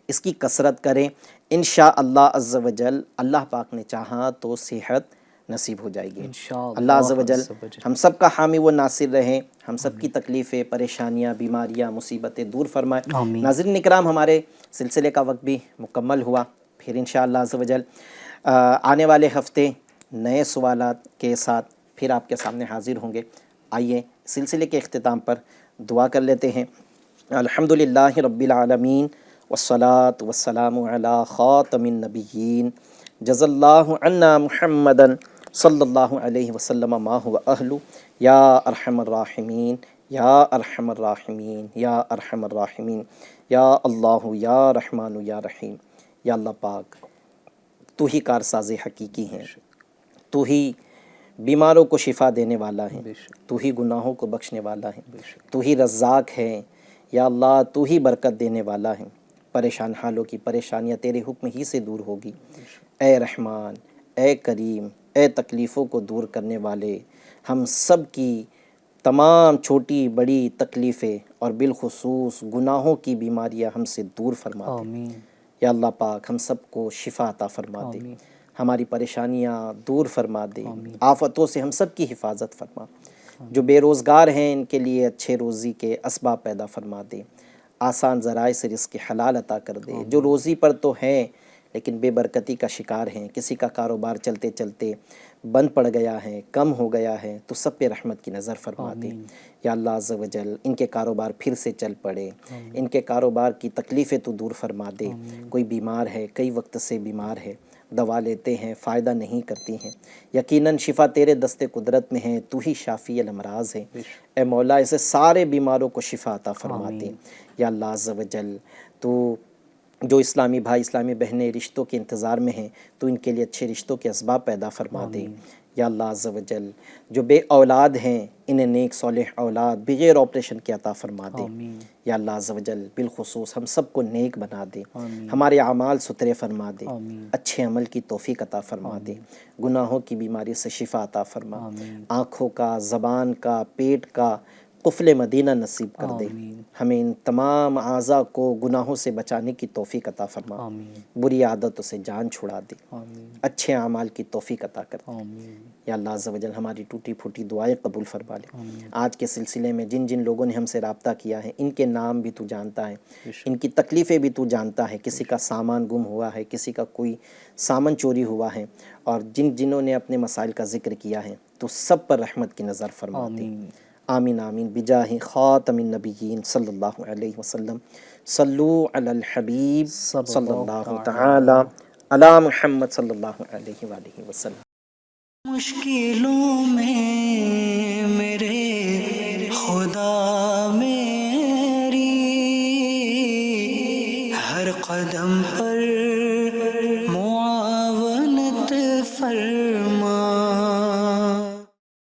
اس کی کثرت کریں. انشاءاللہ عز و جل اللہ پاک نے چاہا تو صحت نصیب ہو جائے گی. اللہ عز و جل ہم سب کا حامی و ناصر رہے، ہم سب کی تکلیفیں، پریشانیاں، بیماریاں، مصیبتیں دور فرمائے. آمین. ناظرین اکرام، ہمارے سلسلے کا وقت بھی مکمل ہوا. پھر انشاءاللہ عز و جل آنے والے ہفتے نئے سوالات کے ساتھ پھر آپ کے سامنے حاضر ہوں گے. آئیے سلسلے کے اختتام پر دعا کر لیتے ہیں. الحمدللہ رب العالمین والصلاة والسلام علی خاتم النبیین جزا اللہ عنا محمدا صلی اللہ علیہ وسلم ما هو اہلو یا ارحم الراحمین یا ارحم الراحمین یا ارحم الراحمین یا اللہ یا رحمان یا رحیم. یا اللہ پاک، تو ہی کارساز حقیقی ہیں، تو ہی بیماروں کو شفا دینے والا ہے، تو ہی گناہوں کو بخشنے والا ہے، تو ہی رزاق ہے. یا اللہ تو ہی برکت دینے والا ہے. پریشان حالوں کی پریشانیاں تیرے حکم ہی سے دور ہوگی. اے رحمان، اے کریم، اے تکلیفوں کو دور کرنے والے، ہم سب کی تمام چھوٹی بڑی تکلیفیں اور بالخصوص گناہوں کی بیماریاں ہم سے دور فرما دے. آمین. یا اللہ پاک ہم سب کو شفا عطا فرما دے، ہماری پریشانیاں دور فرما دے، آفتوں سے ہم سب کی حفاظت فرما. جو بے روزگار ہیں ان کے لیے اچھے روزی کے اسباب پیدا فرما دے، آسان ذرائع سے رزق حلال عطا کر دے. جو روزی پر تو ہیں لیکن بے برکتی کا شکار ہیں، کسی کا کاروبار چلتے چلتے بند پڑ گیا ہے، کم ہو گیا ہے، تو سب پہ رحمت کی نظر فرما دے. یا اللہ عز و جل ان کے کاروبار پھر سے چل پڑے، ان کے کاروبار کی تکلیفیں تو دور فرما دے. کوئی بیمار ہے، کئی وقت سے بیمار ہے، دوا لیتے ہیں فائدہ نہیں کرتی ہیں، یقیناً شفا تیرے دست قدرت میں ہے، تو ہی شافی الامراض ہے. اے مولا ایسے سارے بیماروں کو شفا عطا فرما دے. یا اللہ عز و جل تو جو اسلامی بھائی اسلامی بہنیں رشتوں کے انتظار میں ہیں تو ان کے لیے اچھے رشتوں کے اسباب پیدا فرما دے. یا اللہ عز و جل جو بے اولاد ہیں انہیں نیک صالح اولاد بغیر آپریشن کے عطا فرما دے. یا اللہ عز و جل بالخصوص ہم سب کو نیک بنا دے، ہمارے اعمال ستھرے فرما دے، اچھے عمل کی توفیق عطا فرما دے، گناہوں کی بیماری سے شفا عطا فرما، آنکھوں کا، زبان کا، پیٹ کا قفل مدینہ نصیب کر دے. ہمیں ان تمام اعضاء کو گناہوں سے بچانے کی توفیق عطا فرما، بری عادتوں سے جان چھڑا دے، اچھے اعمال کی توفیق عطا کر دے. یا اللہ عز و جل ہماری ٹوٹی پھوٹی دعائیں قبول فرما لے. آج کے سلسلے میں جن جن لوگوں نے ہم سے رابطہ کیا ہے ان کے نام بھی تو جانتا ہے، ان کی تکلیفیں بھی تو جانتا ہے. کسی کا سامان گم ہوا ہے، کسی کا کوئی سامان چوری ہوا ہے، اور جنہوں نے اپنے مسائل کا ذکر کیا ہے تو سب پر رحمت کی نظر فرما دے. آمین آمین بجاہ خاتم النبیین صلی اللہ علیہ وسلم. صلو علی الحبیب صلی اللہ تعالی علی محمد صلی اللہ علیہ وآلہ وسلم۔ مشکلوں میں میرے خدا میری ہر قدم